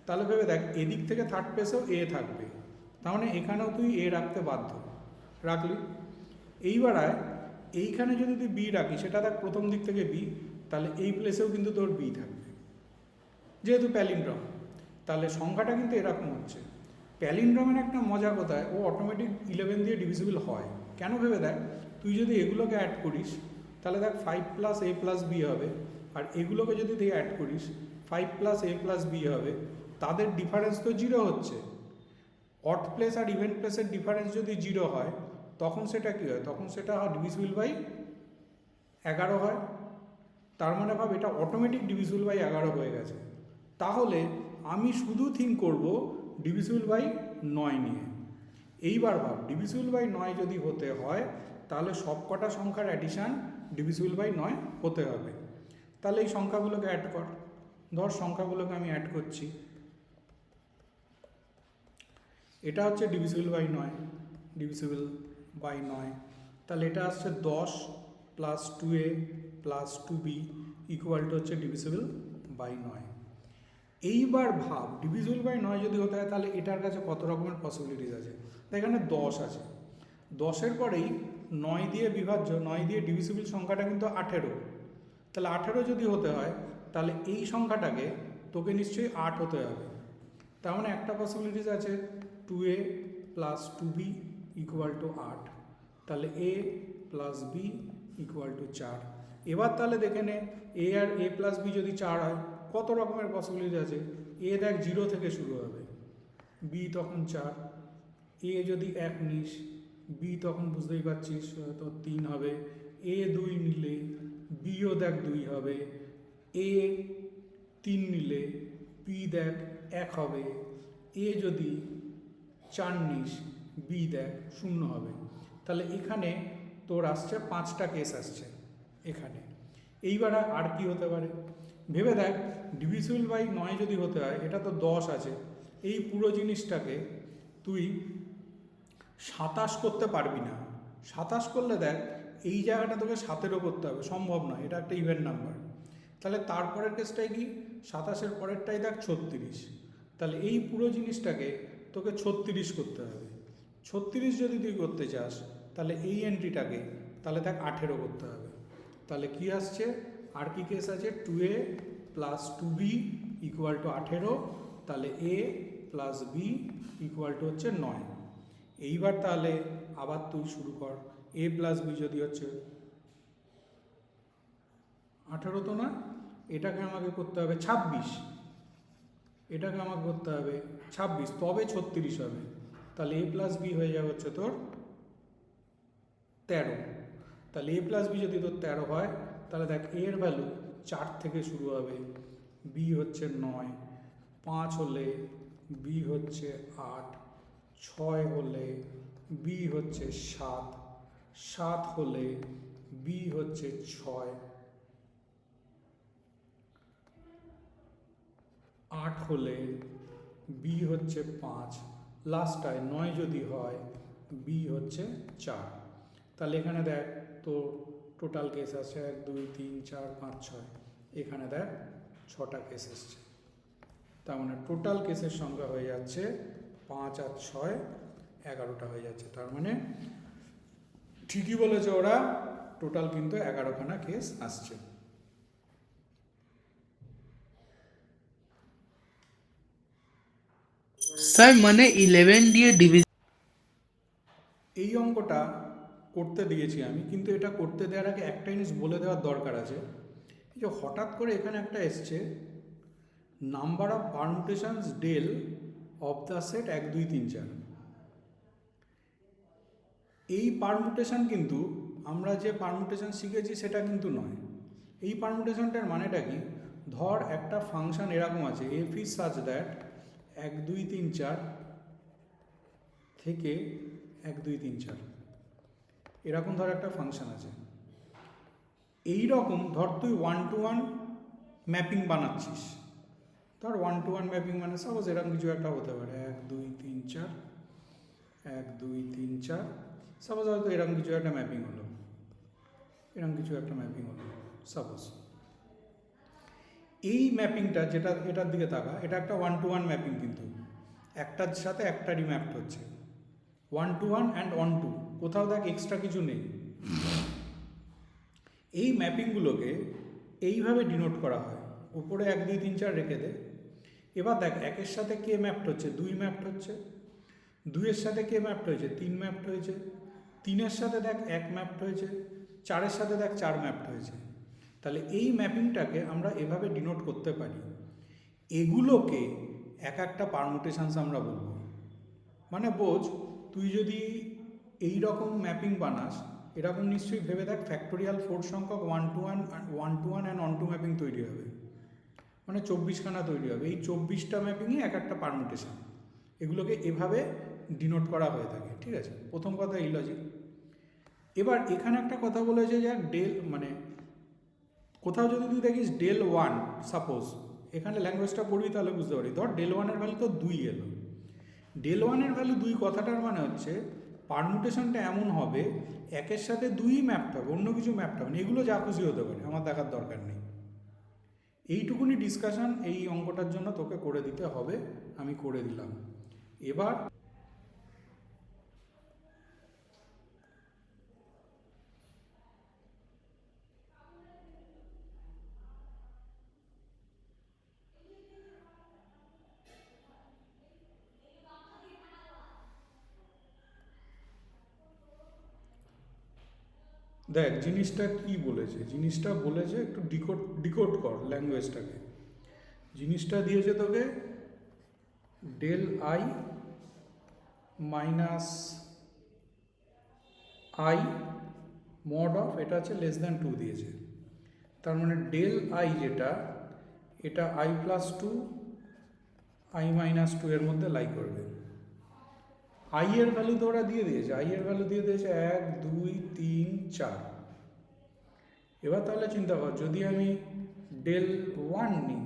তাহলে ভেবে দেখ এদিক থেকে থার্ড প্লেসেও এ থাকবে, তার মানে এখানেও তুই এ রাখতে বাধ্য, রাখলি। এইখানে যদি তুই বি রাখিস, সেটা দেখ প্রথম দিক থেকে বি, তাহলে এই প্লেসেও কিন্তু তোর বি থাকবে যেহেতু প্যালিন্ড্রম। তাহলে সংখ্যাটা কিন্তু এরকম হচ্ছে। প্যালিন্ড্রমের একটা মজা কোথায়, ও অটোমেটিক 11 দিয়ে ডিভিজিবল হয় কেন ভেবে দেখ। তুই যদি এগুলোকে অ্যাড করিস তাহলে দেখ 5 প্লাস এ প্লাস বি হবে, আর এগুলোকে যদি তুই অ্যাড করিস 5 প্লাস এ প্লাস বি হবে, তাদের ডিফারেন্স তো 0 হচ্ছে। অড প্লেস আর ইভেন প্লেসের ডিফারেন্স যদি 0 হয় তখন সেটা কী হয়, তখন সেটা ডিভিজিবল বাই 11 হয়। তার মানে ভাব এটা অটোমেটিক ডিভিজিবল বাই 11 হয়ে গেছে। তাহলে আমি শুধু থিঙ্ক করব ডিভিজিবল বাই 9 নিয়ে। এইবার ভাব ডিভিজিবল বাই 9 যদি হতে হয় তাহলে সবকটা সংখ্যার অ্যাডিশান ডিভিজিবল বাই 9 হতে হবে। তাহলে এই সংখ্যাগুলোকে অ্যাড কর। ধর সংখ্যাগুলোকে আমি অ্যাড করছি। এটা হচ্ছে ডিভিজিবল বাই 9, ডিভিজিবল বাই 9। তাহলে এটা আসছে 10 plus 2a plus 2b equal to হচ্ছে ডিভিজিবল বাই 9। এইবার ভাব ডিভিজিবল বাই 9 যদি হতে হয় তাহলে এটার কাছে কত রকমের পসিবিলিটিস আছে। এখানে 10 আছে, 10-এর পরেই 9 দিয়ে বিভাজ্য, 9 দিয়ে ডিভিজিবল সংখ্যাটা কিন্তু 18। তাহলে 18 যদি হতে হয় তাহলে এই সংখ্যাটাকে তোকে নিশ্চয়ই 8 হতে হবে। তার মানে একটা পসিবিলিটিস আছে 2a plus 2b equal to 8। তাহলে a plus b equal to 4। এবার তাহলে দেখে নে a আর a প্লাস b যদি 4 হয় কত রকমের পসিবিলিটি আছে। a দেখ 0 থেকে শুরু হবে, b তখন 4, a যদি 1 নিস b তখন বুঝতেই পারছিস তো 3 হবে, a 2 নিলে bও দেখ 2 হবে, a 3 নিলে b দেখ 1 হবে, a যদি 4 নিস b দেখ 0 হবে। তাহলে এখানে তোর আসছে 5টা কেস আসছে এখানে। এইবার আর কি হতে পারে ভেবে দেখ। ডিভিজিবল বাই 9 যদি হতে হয়, এটা তো 10 আছে, এই পুরো জিনিসটাকে তুই 27 করতে পারবি না। 27 করলে দেখ এই জায়গাটা তোকে 17ও করতে হবে, সম্ভব নয়, এটা একটা ইভেন নাম্বার। তাহলে তারপরের কেসটাই কি, 27-এর পরেরটাই দেখ 36। তাহলে এই পুরো জিনিসটাকে তোকে 36 করতে হবে। 36 যদি তুই করতে চাস তাহলে এই এন্ট্রিটাকে তাহলে দেখ 18 করতে হবে। তাহলে কি আসছে, আর কি কেস আছে, 2a plus 2b equal to 18। তাহলে a plus b equal two হচ্ছে 9। এইবার তাহলে আবার তুই শুরু কর। a প্লাস b যদি হচ্ছে 18 তো না, এটাকে আমাকে করতে হবে 26, এটাকে আমাকে করতে হবে 26, তবে 36 হবে। তাহলে a প্লাস b হয়ে যাবে হচ্ছে তোর 13। তাহলে a প্লাস b যদি তোর 13 হয় তাহলে দেখ a এর ভ্যালু 4 থেকে শুরু হবে, b হচ্ছে 9, 5 হলে b হচ্ছে 8, 6 হলে b হচ্ছে 7, 7 হলে b হচ্ছে 6, 8 হলে b হচ্ছে 5, লাস্টটায় 9 যদি হয় b হচ্ছে 4। তাহলে এখানে দেখ তো টোটাল কেস আছে 1 2 3 4 5 6, এখানে দেখ 6টা কেস এসছে। তার মানে টোটাল কেসের সংখ্যা হয়ে যাচ্ছে 5 আর 6 11টা হয়ে যাচ্ছে। তার মানে ঠিকই বলেছে ওরা, টোটাল কিন্তু 11খানা কেস আসছে। স্যার মানে 11 দিয়ে ডিভিশন এই অঙ্কটা করতে দিয়েছি আমি, কিন্তু এটা করতে দেওয়ার আগে একটা জিনিস বলে দেওয়ার দরকার আছে। এই যে হঠাৎ করে এখানে একটা এসছে number of permutations del of the set 1 2 3 4। এই পারমুটেশন কিন্তু আমরা যে পারমুটেশন শিখেছি সেটা কিন্তু নয়। এই পারমুটেশনটার মানেটা কি, ধর একটা ফাংশন এরকম আছে এফ ইজ সাচ দ্যাট 1 2 3 4 থেকে 1 2 3 4, এরকম ধর একটা ফাংশন আছে। এই রকম ধর তুই 1 to 1 ম্যাপিং বানাচ্ছিস। ধর 1 to 1 ম্যাপিং মানে সাপোজ এরকম কিছু একটা হতে পারে 1 2 3 4 1 2 3 4, সাপোজ হয়তো এরকম কিছু একটা ম্যাপিং হলো, এরকম কিছু একটা ম্যাপিং হলো সাপোজ। এই ম্যাপিংটা যেটা এটার দিকে তাকা, এটা একটা 1 to 1 ম্যাপিং, কিন্তু একটার সাথে একটারই ম্যাপড হচ্ছে 1 to 1 অ্যান্ড 1 to, কোথাও দেখ এক্সট্রা কিছু নেই। এই ম্যাপিংগুলোকে এইভাবে ডিনোট করা হয়, উপরে 1 2 3 4 রেখে দে। এবার দেখ 1-এর সাথে কে ম্যাপড হচ্ছে, 2 ম্যাপড হচ্ছে, 2-এর সাথে কে ম্যাপড হয়েছে, 3 ম্যাপড হয়েছে, 3-এর সাথে দেখ 1 ম্যাপড হয়েছে, 4-এর সাথে দেখ 4 ম্যাপড হয়েছে। তাহলে এই ম্যাপিংটাকে আমরা এভাবে ডিনোট করতে পারি। এগুলোকে এক একটা পারমুটেশনস আমরা বলবো। মানে বোঝ, তুই যদি এই রকম ম্যাপিং বানাস, এরকম নিশ্চয়ই ভেবে দেখ ফ্যাক্টোরিয়াল 4 সংখ্যক 1 to 1 অ্যান্ড 1 to 1 ম্যাপিং তৈরি হবে। মানে 24খানা তৈরি হবে। এই 24টা ম্যাপিংই এক একটা পারমুটেশন, এগুলোকে এভাবে ডিনোট করা হয়ে থাকে। ঠিক আছে, প্রথম কথা এই লজিক। এবার এখানে একটা কথা বলেছে যে ডেল মানে কোথাও যদি তুই দেখিস del 1, সাপোজ এখানে ল্যাঙ্গুয়েজটা পড়বি তাহলে বুঝতে পারি, ধর del 1 এর ভ্যালু তো 2 এলো। del 1 এর ভ্যালু 2 কথাটার মানে হচ্ছে পারমুটেশনটা এমন হবে একের সাথে 2ই ম্যাপড হবে, অন্য কিছু ম্যাপড হবে না। এগুলো যা খুশি হতে পারে, আমার দেখার দরকার নেই। এইটুকুনি ডিসকাশন এই অঙ্কটার জন্য তোকে করে দিতে হবে, আমি করে দিলাম। এবার দেখ জিনিসটা কি বলেছে, জিনিসটা বলেছে একটু ডিকোড কর ল্যাঙ্গুয়েজটাকে। জিনিসটা দিয়েছে তোকে del I minus I mod of, এটা হচ্ছে লেস দ্যান 2 দিয়েছে। তার মানে del I যেটা, এটা I প্লাস 2 I মাইনাস 2 এর মধ্যে লাই করবে। I এর ভ্যালু তো ওরা দিয়ে দিয়েছে, I এর ভ্যালু দিয়ে দিয়েছে 1 2 3 4। এবার তাহলে চিন্তা কর, যদি আমি del 1 নিই,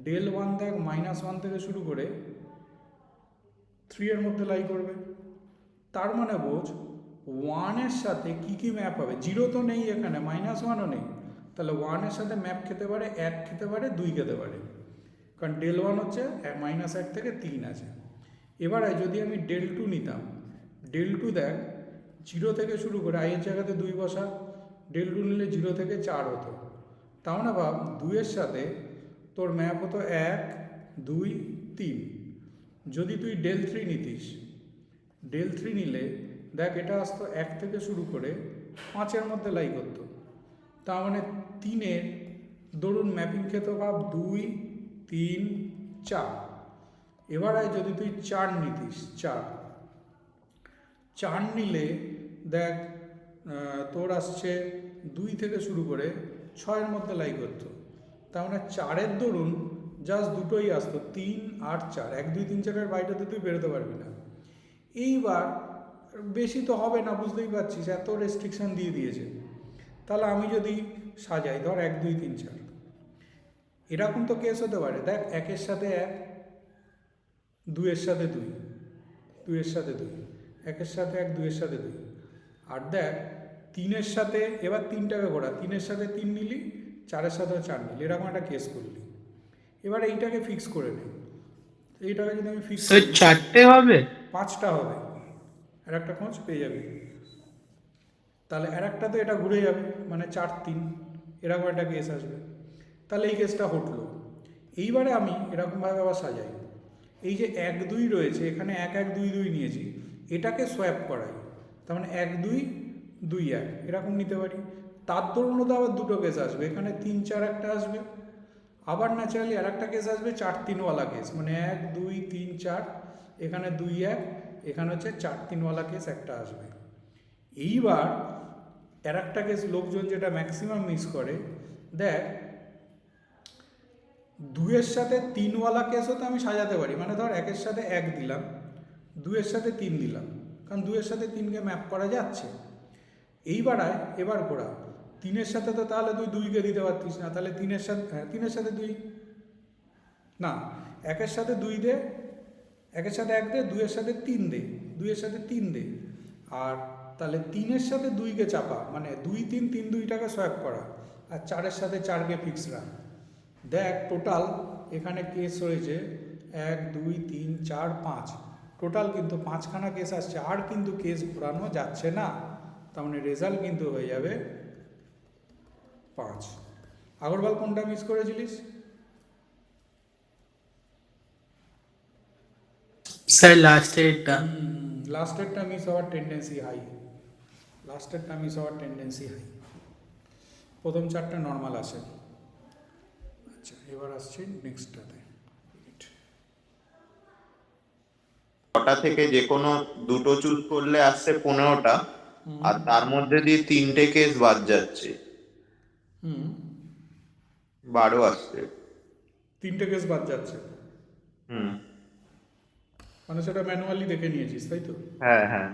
del 1 দেখ -1 থেকে শুরু করে 3 এর মধ্যে লাই করবে। তার মানে বোঝ 1 এর সাথে কি কি ম্যাপ হবে, 0 তো নেই এখানে, -1ও নেই, তাহলে 1 এর সাথে ম্যাপ খেতে পারে 1 খেতে পারে 2 খেতে পারে, কারণ del 1 হচ্ছে -1 থেকে 3 আছে। এবারে যদি আমি del 2 নিতাম, del 2 দেখ 0 থেকে শুরু করে I এর জায়গাতে 2 বসা, del 2 নিলে 0 থেকে 4 হতো। তাও না ভাব 2 এর সাথে তোর ম্যাপ হতো 1 2 3। যদি তুই del 3 নিতিস, del 3 নিলে দেখ এটা আসতো 1 থেকে শুরু করে 5 এর মধ্যে লাই করতো। তার মানে 3-এর ধরুন ম্যাপিং খেতে ভাব 2 3 4। এবারে যদি তুই 4 নিতিস, 4 নিলে দেখ তোর আসছে 2 থেকে শুরু করে 6 এর মধ্যে লাই করতো। তার মানে 4-এর দরুন জাস্ট দুটোই আসতো, 3 আর 4, 1 2 3 4-এর বাইরেতে তুই বেরোতে পারবি না। এইবার বেশি তো হবে না, বুঝতেই পারছিস, এত রেস্ট্রিকশন দিয়ে দিয়েছে। তাহলে আমি যদি সাজাই, ধর 1 2 3 4, এরকম তো কেস হতে পারে, দেখ 1-এর সাথে 1, 2-এর সাথে 2, 2-এর সাথে 2, 1-এর সাথে 1, 2-এর সাথে 2, আর দেখ 3-এর সাথে, এবার 3টাকে ঘোরা, 3-এর সাথে 3 নিলি, 4-এর সাথেও 4 নিলি, এরকম একটা কেস করলি। এবার এইটাকে ফিক্স করে নে, এইটাকে যদি আমি ফিক্স স্যার 4টে হবে, 5টা হবে, আর একটা খোঁজ পেয়ে যাবি। তাহলে আর একটা তো এটা ঘুরে যাবে, মানে 4 3, এরকম একটা কেস আসবে। তাহলে এই কেসটা হটলো। এইবারে আমি এরকমভাবে আবার সাজাই, এই যে 1 2 রয়েছে এখানে, 1 1 2 2 নিয়েছি, এটাকে সোয়াপ করাই, তার মানে 1 2 2 1 এরকম নিতে পারি। তার দরুন তো আবার দুটো কেস আসবে, এখানে 3 4 একটা আসবে, আবার ন্যাচারালি আর একটা কেস আসবে 4 3 ওয়ালা কেস, মানে 1 2 3 4, এখানে 2 1, এখানে হচ্ছে 4 3 ওয়ালা কেস একটা আসবে। এইবার আর একটা কেস লোকজন যেটা ম্যাক্সিমাম মিস করে, দেখ 2-এর সাথে 3 ওয়ালা কেসও তো আমি সাজাতে পারি, মানে ধর 1-এর সাথে 1 দিলাম, 2-এর সাথে 3 দিলাম, কারণ 2-এর সাথে 3কে ম্যাপ করা যাচ্ছে। এইবার এবার ঘোরা, 3-এর সাথে তো তাহলে তুই 2কে দিতে পারতিস না, তাহলে 3-এর সাথে 2 না, 1-এর সাথে 2 দে, 1-এর সাথে 1 দে, 2-এর সাথে 3 দে, 2-এর সাথে 3 দে, আর তাহলে 3-এর সাথে 2কে চাপা, মানে 2 3 3 2টাকে সোয়াপ করা, আর 4-এর সাথে 4কে ফিক্স রাখ। দেখ টোটাল এখানে কেস হয়েছে 1 2 3 4 5, টোটাল কিন্তু 5খানা কেস আসছে, আর কিন্তু কেস ঘোরানো যাচ্ছে না, তার মানে রেজাল্ট কিন্তু হয়ে যাবে 5। আগরওয়াল কোনটা মিস করেছিলিস? স্যার লাস্টেরটা। লাস্টেরটা মিস হওয়ার টেন্ডেন্সি হাই, লাস্টেরটা মিস হওয়ার টেন্ডেন্সি হাই, প্রথম 4টা নর্মাল আসে। আচ্ছা, এবার আসছি নেক্সটটাতে। ওটা থেকে যে কোনো দুটো চুজ করলে আসছে 15টা, আর তার মধ্যে দিয়ে 3টে কেস বাদ যাচ্ছে, 12 আসছে। তিনটে কেস বাদ যাচ্ছে, হুম। মানে সেটা ম্যানুয়ালি দেখে নিয়েছিস তাই তো? হ্যাঁ হ্যাঁ।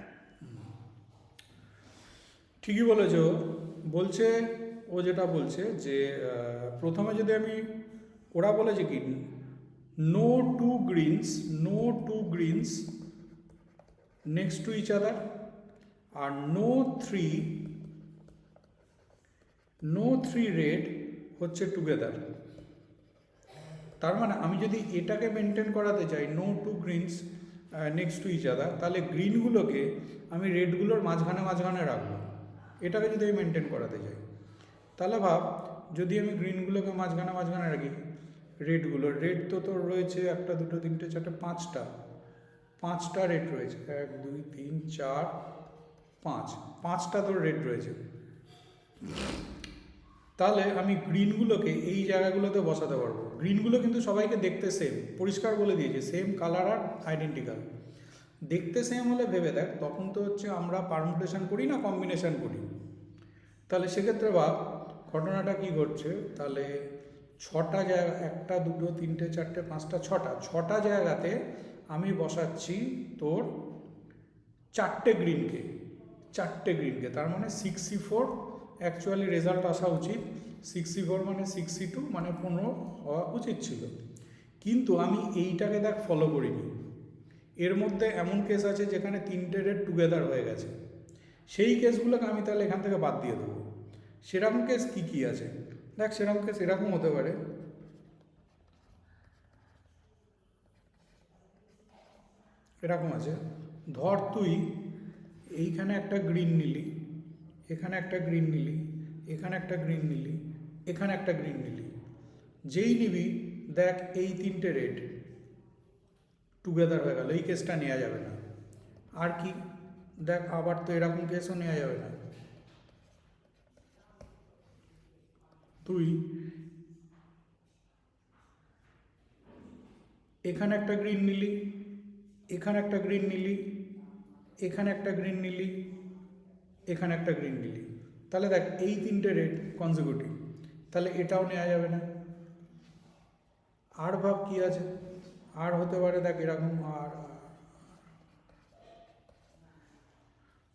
ঠিকই বলেছ। বলছে ও যেটা বলছে যে প্রথমে যদি আমি, ওরা বলেছে কি no two greens next to each other আর নো থ্রি রেড হচ্ছে টুগেদার। তার মানে আমি যদি এটাকে মেনটেন করাতে চাই no two greens next to each other, তাহলে গ্রিনগুলোকে আমি রেডগুলোর মাঝখানে রাখবো। এটাকে যদি আমি মেনটেন করাতে চাই, তাহলে ভাব যদি আমি গ্রিনগুলোকে মাঝখানে রাখি, রেড তো তোর রয়েছে 1 2 3 4 5টা রেড রয়েছে, 1 2 3 4 5টা তোর রেড রয়েছে। তাহলে আমি গ্রিনগুলোকে এই জায়গাগুলোতে বসাতে পারবো। গ্রিনগুলো কিন্তু সবাইকে দেখতে সেম, পরিষ্কার বলে দিয়েছে সেম কালার আর আইডেন্টিক্যাল। দেখতে সেম হলে ভেবে দেখ, তখন তো হচ্ছে আমরা পারমুটেশন করি না কম্বিনেশন করি। তাহলে সেক্ষেত্রে ভাব ঘটনাটা কি ঘটছে, তাহলে 6টা জায়গা, 1 2 3 4 5 6টা জায়গাতে আমি বসাচ্ছি তোর 4টে গ্রিনকে। তার মানে 64 অ্যাকচুয়ালি রেজাল্ট আসা উচিত, 64 মানে 62 মানে 15 হওয়া উচিত ছিল। কিন্তু আমি এইটাকে দেখ ফলো করিনি। এর মধ্যে এমন কেস আছে যেখানে 3টে রেড টুগেদার হয়ে গেছে, সেই কেসগুলোকে আমি তাহলে এখান থেকে বাদ দিয়ে দেবো। সেরকম কেস কী আছে দেখ, সেরকম কেস এরকম হতে পারে, এরকম আছে, ধর তুই এইখানে একটা গ্রিন নিলি, এখানে একটা গ্রিন নিলি, এখানে একটা গ্রিন নিলি, এখানে একটা গ্রিন নিলি। যেই নিবি দেখ এই 3টে রেড টুগেদার হয়ে গেল, এই কেসটা নেওয়া যাবে না। আর কি দেখ, আবার তো এরকম কেসও নেওয়া যাবে না। তুই এখানে একটা গ্রিন নিলি, এখানে একটা গ্রিন নিলি, এখানে একটা গ্রিন নিলি, এখানে একটা গ্রিন নিলি, তাহলে দেখ এই 3টে রেড কনজিকিউটিভ, তাহলে এটাও নেওয়া যাবে না। আর ভাব কি আছে, আর হতে পারে দেখ এরকম, আর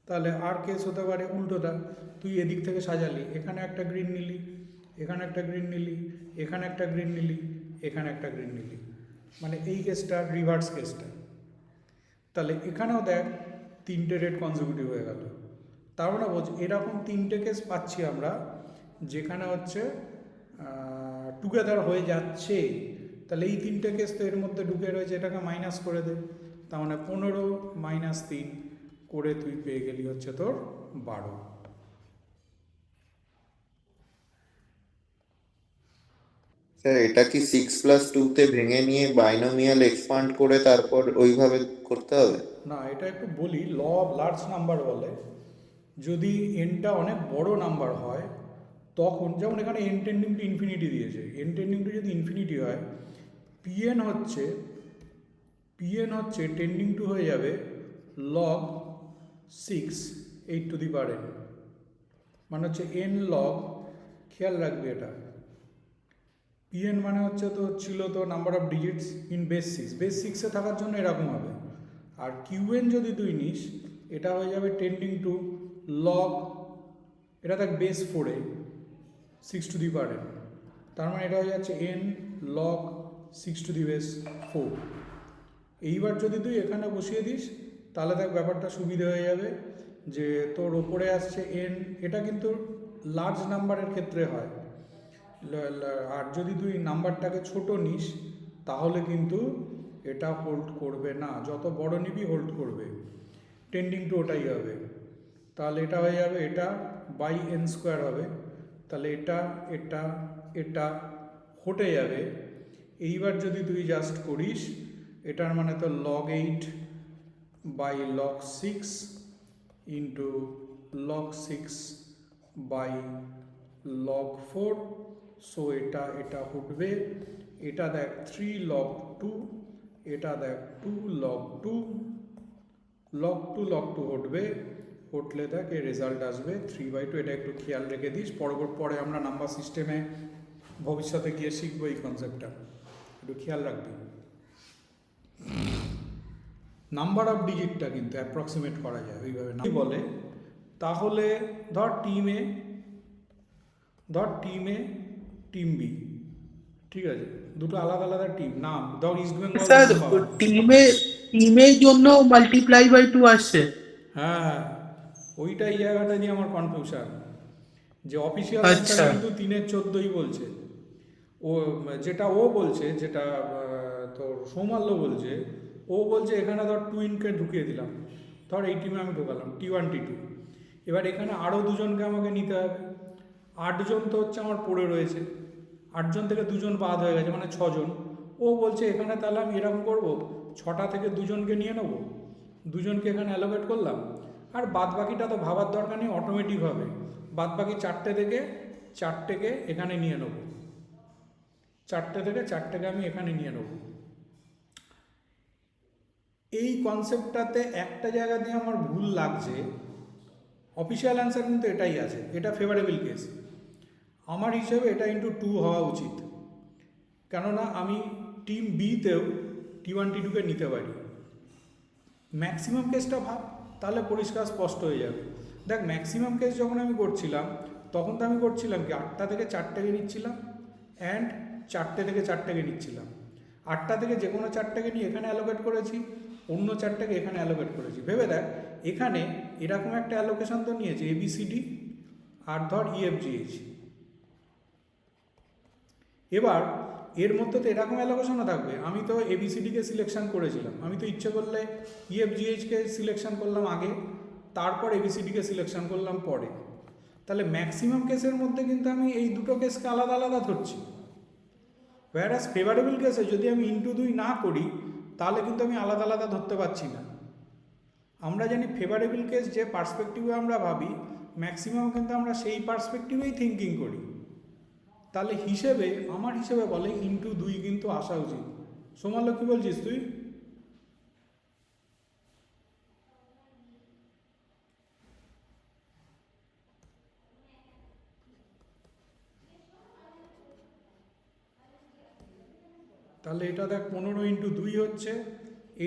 তাহলে আর কেস হতে পারে উল্টোটা, তুই এদিক থেকে সাজালি, এখানে একটা গ্রিন নিলি, এখানে একটা গ্রিন নিলি, এখানে একটা গ্রিন নিলি, এখানে একটা গ্রিন নিলি, মানে এই কেসটা রিভার্স কেসটা। তাহলে এখানেও দেখ 3টে রেড কনজিকিউটিভ হয়ে গেল। তার মানে বোঝ এরকম 3টে কেস পাচ্ছি আমরা যেখানে হচ্ছে টুগেদার হয়ে যাচ্ছে। তাহলে এই 3টে কেস তো এর মধ্যে ঢুকে রয়েছে, এটাকে মাইনাস করে দে, তার মানে 15 - 3 করে তুই পেয়ে গেলি হচ্ছে তোর 12। স্যার এটা কি 6+2 তে ভেঙে নিয়ে বাইনোমিয়াল এক্সপান্ড করে তারপর ওইভাবে করতে হবে? না, এটা একটু বলি, ল অফ লার্জ নাম্বার বলে যদি এনটা অনেক বড় নাম্বার হয় তখন, যেমন এখানে n টেন্ডিং টু ইনফিনিটি দিয়েছে, n টেন্ডিং টু যদি ইনফিনিটি হয় pn হচ্ছে টেন্ডিং টু হয়ে যাবে log 6 8⁴n, মানে হচ্ছে n log, খেয়াল রাখবি এটা, pn মানে হচ্ছে তো ছিল তো number of digits in base 6 থাকার জন্য এরকম হবে। আর qn যদি তুই নিস এটা হয়ে যাবে টেন্ডিং টু log, এটা দেখ বেস 4 6⁴n, তার মানে এটা হয়ে যাচ্ছে n log 6⁴। এইবার যদি তুই এখানে বসিয়ে দিস তাহলে দেখ ব্যাপারটা সুবিধা হয়ে যাবে, যে তোর ওপরে আসছে n, এটা কিন্তু লার্জ নাম্বারের ক্ষেত্রে হয়, আর যদি তুই নাম্বারটাকে ছোট নিস তাহলে কিন্তু এটা হোল্ড করবে না, যত বড় নিবি হোল্ড করবে, টেন্ডিং টু ওটাই হবে। তাহলে এটা হয়ে যাবে, এটা বাই n² হবে, তাহলে এটা হটে যাবে। এইবার যদি তুই জাস্ট করিস এটার মানে তো log 8 by log 6 into log 6 by log 4, so এটা হটবে, এটা দেখ 3 log 2, এটা দেখ 2 log 2 হটবে, হটলে দেখ এর রেজাল্ট আসবে 3/2। এটা একটু খেয়াল রেখে দিস, পরে আমরা নাম্বার সিস্টেমে ভবিষ্যতে গিয়ে শিখবো এই কনসেপ্টটা। একটু খেয়াল রাখবি। নাম্বার অফ ডিজিটটা কিন্তু অ্যাপ্রক্সিমেট করা যায় ওইভাবে না বলে। তাহলে ধর টিম এ টিম বি, ঠিক আছে, দুটো আলাদা আলাদা টিম, নাম ধর ইস্ট বেঙ্গল স্যার মোহনবাগান। টিমের জন্য মাল্টিপ্লাই বাই 2 আসছে। হ্যাঁ, ওইটা এই জায়গাটা নিয়ে আমার কনফিউশন, যে অফিসিয়াল আচ্ছা। অ্যান্সার কিন্তু 3-14ই বলছে। ও যেটা ও বলছে, যেটা তোর সৌমাল্য বলছে, ও বলছে এখানে ধর টুইনকে ঢুকিয়ে দিলাম, ধর এই টিমে আমি ঢোকালাম T1 T2, এবার এখানে আরও দুজনকে আমাকে নিতে হবে। 8 জন তো হচ্ছে আমার পড়ে রয়েছে, 8 জন থেকে 2 জন বাদ হয়ে গেছে, মানে 6 জন। ও বলছে এখানে তাহলে আমি এরকম করবো, 6টা থেকে 2 জনকে নিয়ে নেবো, 2 জনকে এখানে অ্যালোকেট করলাম, আর বাদ বাকিটা তো ভাবার দরকার নেই, অটোমেটিক হবে। বাদ বাকি 4টে থেকে 4টেকে এখানে নিয়ে নেবো, 4টে থেকে 4টেকে আমি এখানে নিয়ে নেবো। এই কনসেপ্টটাতে একটা জায়গা দিয়ে আমার ভুল লাগছে। অফিসিয়াল অ্যান্সার কিন্তু এটাই আছে, এটা ফেভারেবল কেস। আমার হিসেবে এটা ইন্টু 2 হওয়া উচিত, কেননা আমি টিম বিতেও T1 T2কে নিতে পারি। ম্যাক্সিমাম কেসটা ভাব, তাহলে পরিষ্কার স্পষ্ট হয়ে যাবে। দেখ, ম্যাক্সিমাম কেস যখন আমি করছিলাম তখন তো আমি করছিলাম কি 8টা থেকে 4টেকে নিচ্ছিলাম, অ্যান্ড 4টে থেকে 4টেকে নিচ্ছিলাম। 8টা থেকে যে কোনো 4টেকে নিয়ে এখানে অ্যালোকেট করেছি, অন্য 4টেকে এখানে অ্যালোকেট করেছি। ভেবে দেখ, এখানে এরকম একটা অ্যালোকেশন তো নিয়েছে ABCD আর ধর EFGH। এবার এর মধ্যে তো এরকম অ্যালোকেশনও থাকবে। আমি তো ABCDকে সিলেকশন করেছিলাম, আমি তো ইচ্ছে করলে EFGHকে সিলেকশন করলাম আগে, তারপর ABCDকে সিলেকশন করলাম পরে। তাহলে ম্যাক্সিমাম কেসের মধ্যে কিন্তু আমি এই দুটো কেসকে আলাদা আলাদা ধরছি। ওয়্যারাস ফেভারেবল কেসে যদি আমি ইন্টু 2 না করি, তাহলে কিন্তু আমি আলাদা আলাদা ধরতে পারছি না। আমরা জানি ফেভারেবল কেস যে পার্সপেক্টিভে আমরা ভাবি, ম্যাক্সিমাম কিন্তু আমরা সেই পার্সপেক্টিভেই থিঙ্কিং করি। তাহলে হিসেবে, আমার হিসেবে বলে ইন্টু 2 কিন্তু আসা উচিত। সোমাল্য, কি বলছিস তুই? তাহলে এটা দেখ 15 ইন্টু 2 হচ্ছে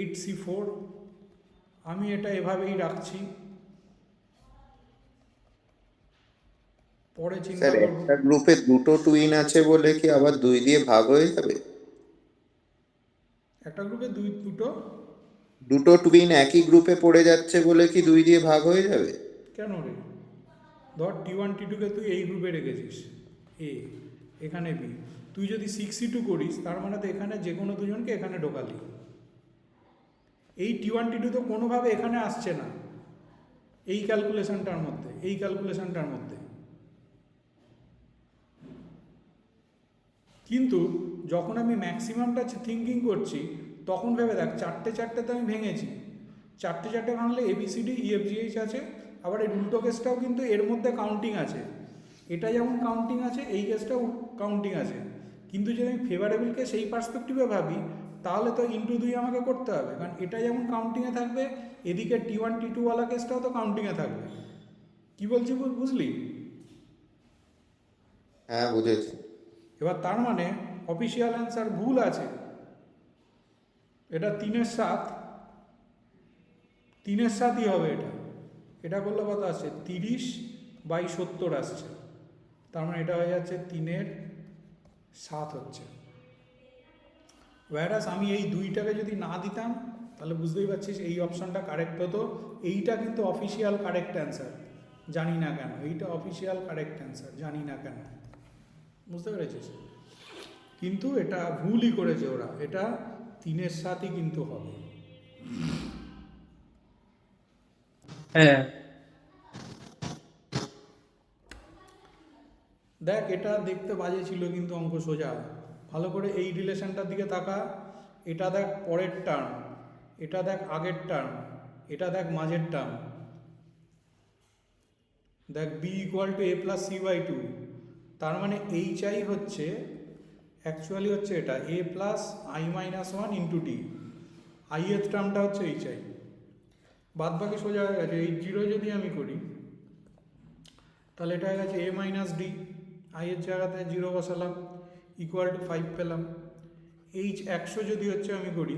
8C4। আমি এটা এভাবেই রাখছি, পরে চিন্তা স্যার করব। একটা গ্রুপে দুটো টুইন আছে বলে কি আবার 2 দিয়ে ভাগ হয়ে যাবে? একটা গ্রুপে দুটো টুইন একই গ্রুপে পড়ে যাচ্ছে বলে কি 2 দিয়ে ভাগ হয়ে যাবে? কেন রে? ধর T1 T2কে তুই এই গ্রুপে রেখেছিস, এ এখানে বি, তুই যদি 6C2 করিস, তার মানে তো এখানে যে কোনো দুজনকে এখানে ঢোকালি। এই T1 T2 তো কোনোভাবে এখানে আসছে না এই ক্যালকুলেশনটার মধ্যে, কিন্তু যখন আমি ম্যাক্সিমামটা থিঙ্কিং করছি, তখন ভেবে দেখ 4টে তো আমি ভেঙেছি, 4টে ভাঙলে ABCD EFGH আছে, আবার এই উল্টো কেসটাও কিন্তু এর মধ্যে কাউন্টিং আছে। এটা যেমন কাউন্টিং আছে, এই কেসটাও কাউন্টিং আছে। কিন্তু যদি আমি ফেভারেবল কেস এই পার্সপেক্টিভে ভাবি, তাহলে তো ইন্টু 2 আমাকে করতে হবে, কারণ এটা যেমন কাউন্টিংয়ে থাকবে, এদিকে T1 T2 ওয়ালা কেসটাও তো কাউন্টিংয়ে থাকবে। কি বলছি বুঝলি? হ্যাঁ, বুঝেছি। এবার তার মানে অফিসিয়াল অ্যান্সার ভুল আছে। এটা 3-এর 7ই হবে। এটা করলে কত আসছে? 30/70 আসছে। তার মানে এটা হয়ে যাচ্ছে 3-এর 7 হচ্ছে। ওয়্যারাস আমি এই 2টাকে যদি না দিতাম, তাহলে বুঝতেই পারছিস এই অপশনটা কারেক্ট হতো। এইটা কিন্তু অফিসিয়াল কারেক্ট অ্যান্সার, জানি না কেন। এইটা অফিসিয়াল কারেক্ট অ্যান্সার, জানি না কেন। বুঝতে পেরেছিস? কিন্তু এটা ভুলই করেছে ওরা, এটা 3-এর 7ই কিন্তু হবে। হ্যাঁ, দেখ, এটা দেখতে বাজে ছিল কিন্তু অঙ্ক সোজা। ভালো করে এই রিলেশনটার দিকে তাকা। এটা দেখ পরের টার্ম, এটা দেখ আগের টার্ম, এটা দেখ মাঝের টার্ম। দেখ b = a + c/2, তার মানে HI হচ্ছে অ্যাকচুয়ালি হচ্ছে এটা a + i - 1 × d। i এর টার্মটা হচ্ছে HI। বাদ বাকি সোজা হয়ে গেছে। এই 0 যদি আমি করি, তাহলে এটা হয়ে গেছে a - d, i এর জায়গাতে 0 বসালাম, = 5 পেলাম। এইচ 100 যদি হচ্ছে আমি করি,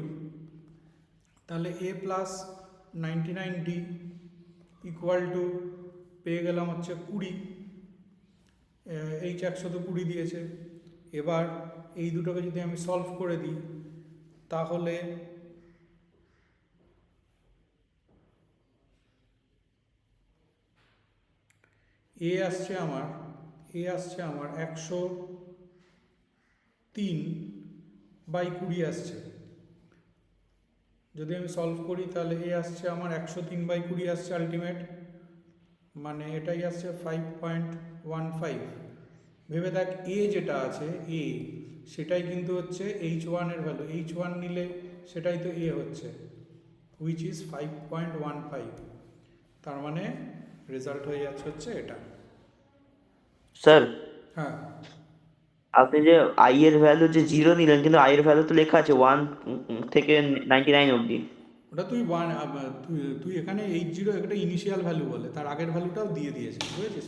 তাহলে এ প্লাস 99d ইকুয়াল টু পেয়ে গেলাম হচ্ছে 20, এইচ 100 তো 20 দিয়েছে। এবার এই দুটোকে যদি আমি সলভ করে দিই, তাহলে এ আসছে আমার 103/20 আসছে। যদি আমি সলভ করি তাহলে এ আসছে আমার 103/20 আসছে আলটিমেট, মানে এটাই আসছে 5.15। ভেবে দেখ এ যেটা আছে এ, সেটাই কিন্তু হচ্ছে H1 এর ভ্যালু, H1 নিলে সেটাই তো এ হচ্ছে, হুইচ ইজ 5.15। তার মানে রেজাল্ট হয়ে যাচ্ছে হচ্ছে এটা। স্যার হ্যাঁ, আপনি যে আই এর ভ্যালু যে 0 নিলেন, কিন্তু আই এর ভ্যালু তো লেখা আছে 1 থেকে 99 অবধি। ওটা তুই তুই এখানে 80 একটা ইনিশিয়াল ভ্যালু বলে, তার আগের ভ্যালুটাও দিয়ে দিয়েছিস, বুঝেছিস?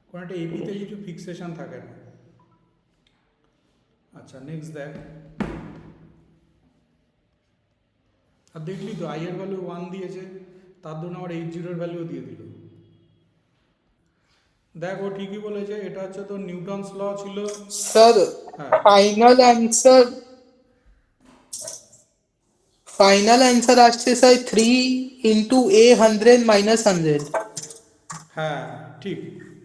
কোনো একটা এপিতে কিছু ফিক্সেশন থাকে না। আচ্ছা, নেক্সট দেখ। আর দেখলি তো আই এর ভ্যালু 1 দিয়েছে, তার জন্য আবার 80 এর ভ্যালুও দিয়ে দিল। দেখ ও ঠিকই বলেছে, এটা হচ্ছে তো নিউটনস ল ছিল। স্যার হ্যাঁ, ফাইনাল অ্যান্সার আসছে স্যার 3 × A 100 - 100। হ্যাঁ ঠিক,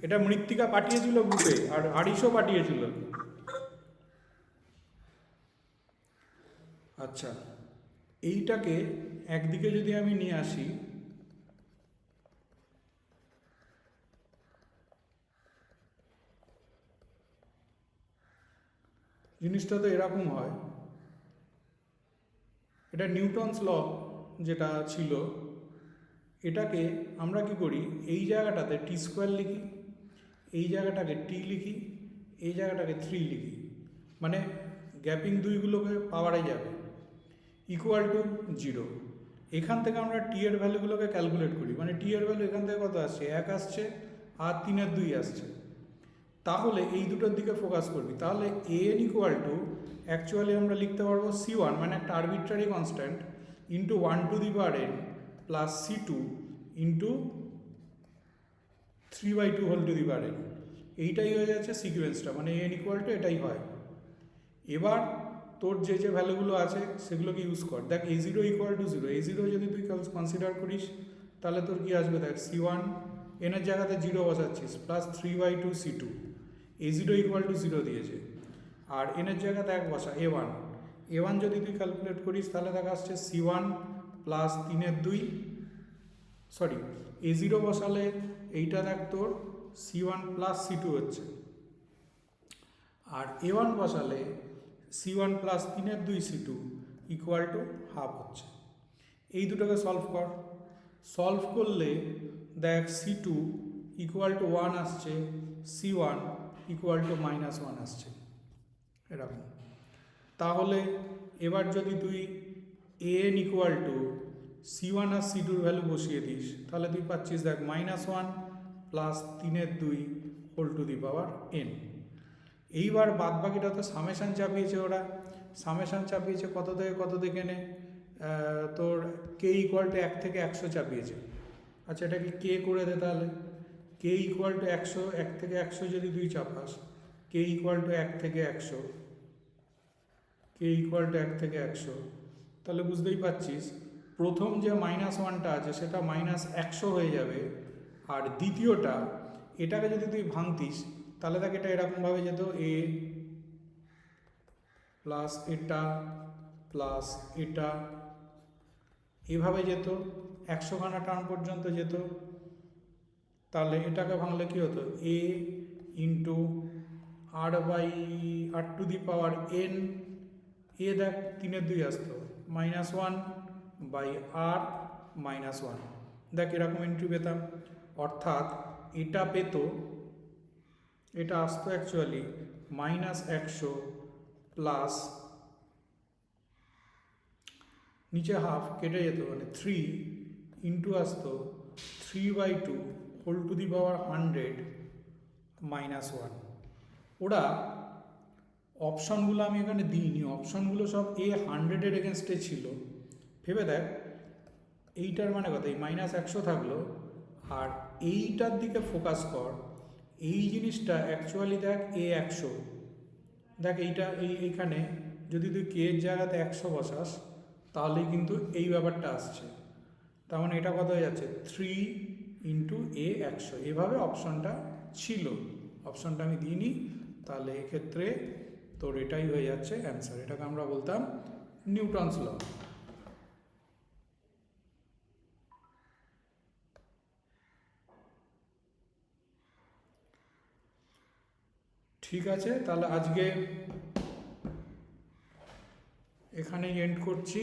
এটা মৃত্তিকা পাঠিয়েছিল গ্রুপে, আর আরিশও পাঠিয়েছিল। আচ্ছা, এইটাকে একদিকে যদি আমি নিয়ে আসি, জিনিসটা তো এরকম হয়। এটা নিউটনস ল যেটা ছিল, এটাকে আমরা কি করি, এই জায়গাটাতে t² লিখি, এই জায়গাটাকে t লিখি, এই জায়গাটাকে 3 লিখি, মানে গ্যাপিং দুইগুলোকে পাওয়ারে যাবে, ইকুয়াল টু 0। এখান থেকে আমরা টি এর ভ্যালুগুলোকে ক্যালকুলেট করি, মানে টি এর ভ্যালু এখান থেকে কত আসছে, 1 আসছে আর 3/2 আসছে। তাহলে এই দুটোর দিকে ফোকাস করবি, তাহলে an ইকুয়াল টু অ্যাকচুয়ালি আমরা লিখতে পারবো c1, মানে একটা arbitrary constant, into 1n plus c2 into 3/2n। এইটাই হয়ে যাচ্ছে সিকোয়েন্সটা, মানে an ইকুয়াল টু এটাই হয়। এবার তোর যে যে ভ্যালুগুলো আছে সেগুলোকে ইউজ কর। দেখ a0 ইকুয়াল টু 0, a0 যদি তুই কনসিডার করিস তাহলে তোর কি আসবে, দেখ c1 এনের জায়গাতে 0 বসাচ্ছিস, plus 3/2 c2, a0 equal to 0 দিয়েছে, আর এনের জায়গাতে 1 বসা a1 যদি তুই ক্যালকুলেট করিস তাহলে দেখ আসছে c1 প্লাস 3/2, সরি a0 বসালে এইটা দেখ তোর c1 প্লাস c2 হচ্ছে, আর a1 বসালে c1 plus 3/2 c2 equal to half হচ্ছে। এই দুটোকে সলভ কর, সলভ করলে দেখ c2 ইকুয়াল টু 1 আসছে, c1 ইকুয়াল টু -1 আসছে, এরকম। তাহলে এবার যদি তুই an ইকুয়াল টু c1 আর c2 ভ্যালু বসিয়ে দিস, তাহলে তুই পাচ্ছিস দেখ -1 plus 3/2 whole to the power n। এইবার বাদ বাকিটা তো সামেশান চাপিয়েছে, ওরা সামেশান চাপিয়েছে কত থেকে কত দেখে নে, তোর কে ইকুয়াল টু 1 থেকে 100 চাপিয়েছে। আচ্ছা, এটাকে কে করে দে, তাহলে কে ইকুয়াল টু 100, 1 থেকে 100 যদি তুই চাপাস, কে ইকুয়াল টু 1 থেকে 100, কে ইকুয়াল টু 1 থেকে 100, তাহলে বুঝতেই পারছিস প্রথম যে -1টা আছে সেটা -100 হয়ে যাবে, আর দ্বিতীয়টা এটাকে যদি তুই ভাঙতিস তাহলে দেখ এটা এরকমভাবে যেত, এ প্লাস এটা প্লাস এটা, এভাবে যেত 100খানা টার্ম পর্যন্ত যেত। তাহলে এটাকে ভাঙলে কি হতো, a into r two the power n, এ দেখ 3/2 আসতো, -1/r -1, দেখ এরকম এন্ট্রি পেতাম। অর্থাৎ এটা পেত, এটা আসতো অ্যাকচুয়ালি -100 প্লাস নিচে হাফ কেটে যেত, মানে 3 ইন্টু আসতো 3/2 হোল টু দি পাওয়ার 100 -1। ওরা অপশনগুলো আমি এখানে দিইনি, অপশনগুলো সব এ 100-এর এগেনস্টে ছিল। ভেবে দেখ এইটার মানে কথা, এই -100 থাকলো, আর এইটার দিকে ফোকাস কর, এই জিনিসটা অ্যাকচুয়ালি দেখ এ 100, দেখ এইটা এইখানে যদি তুই কে এর জায়গাতে 100 বসাস তাহলেই কিন্তু এই ব্যাপারটা আসছে। তার মানে এটা কত হয়ে যাচ্ছে 3 ইন্টু এ 100, এভাবে অপশনটা ছিল, অপশনটা আমি দিইনি, তাহলে এক্ষেত্রে তোর এটাই হয়ে যাচ্ছে অ্যান্সার। এটাকে আমরা বলতাম নিউটনস ল। ঠিক আছে, তাহলে আজকে এখানেই এন্ড করছি।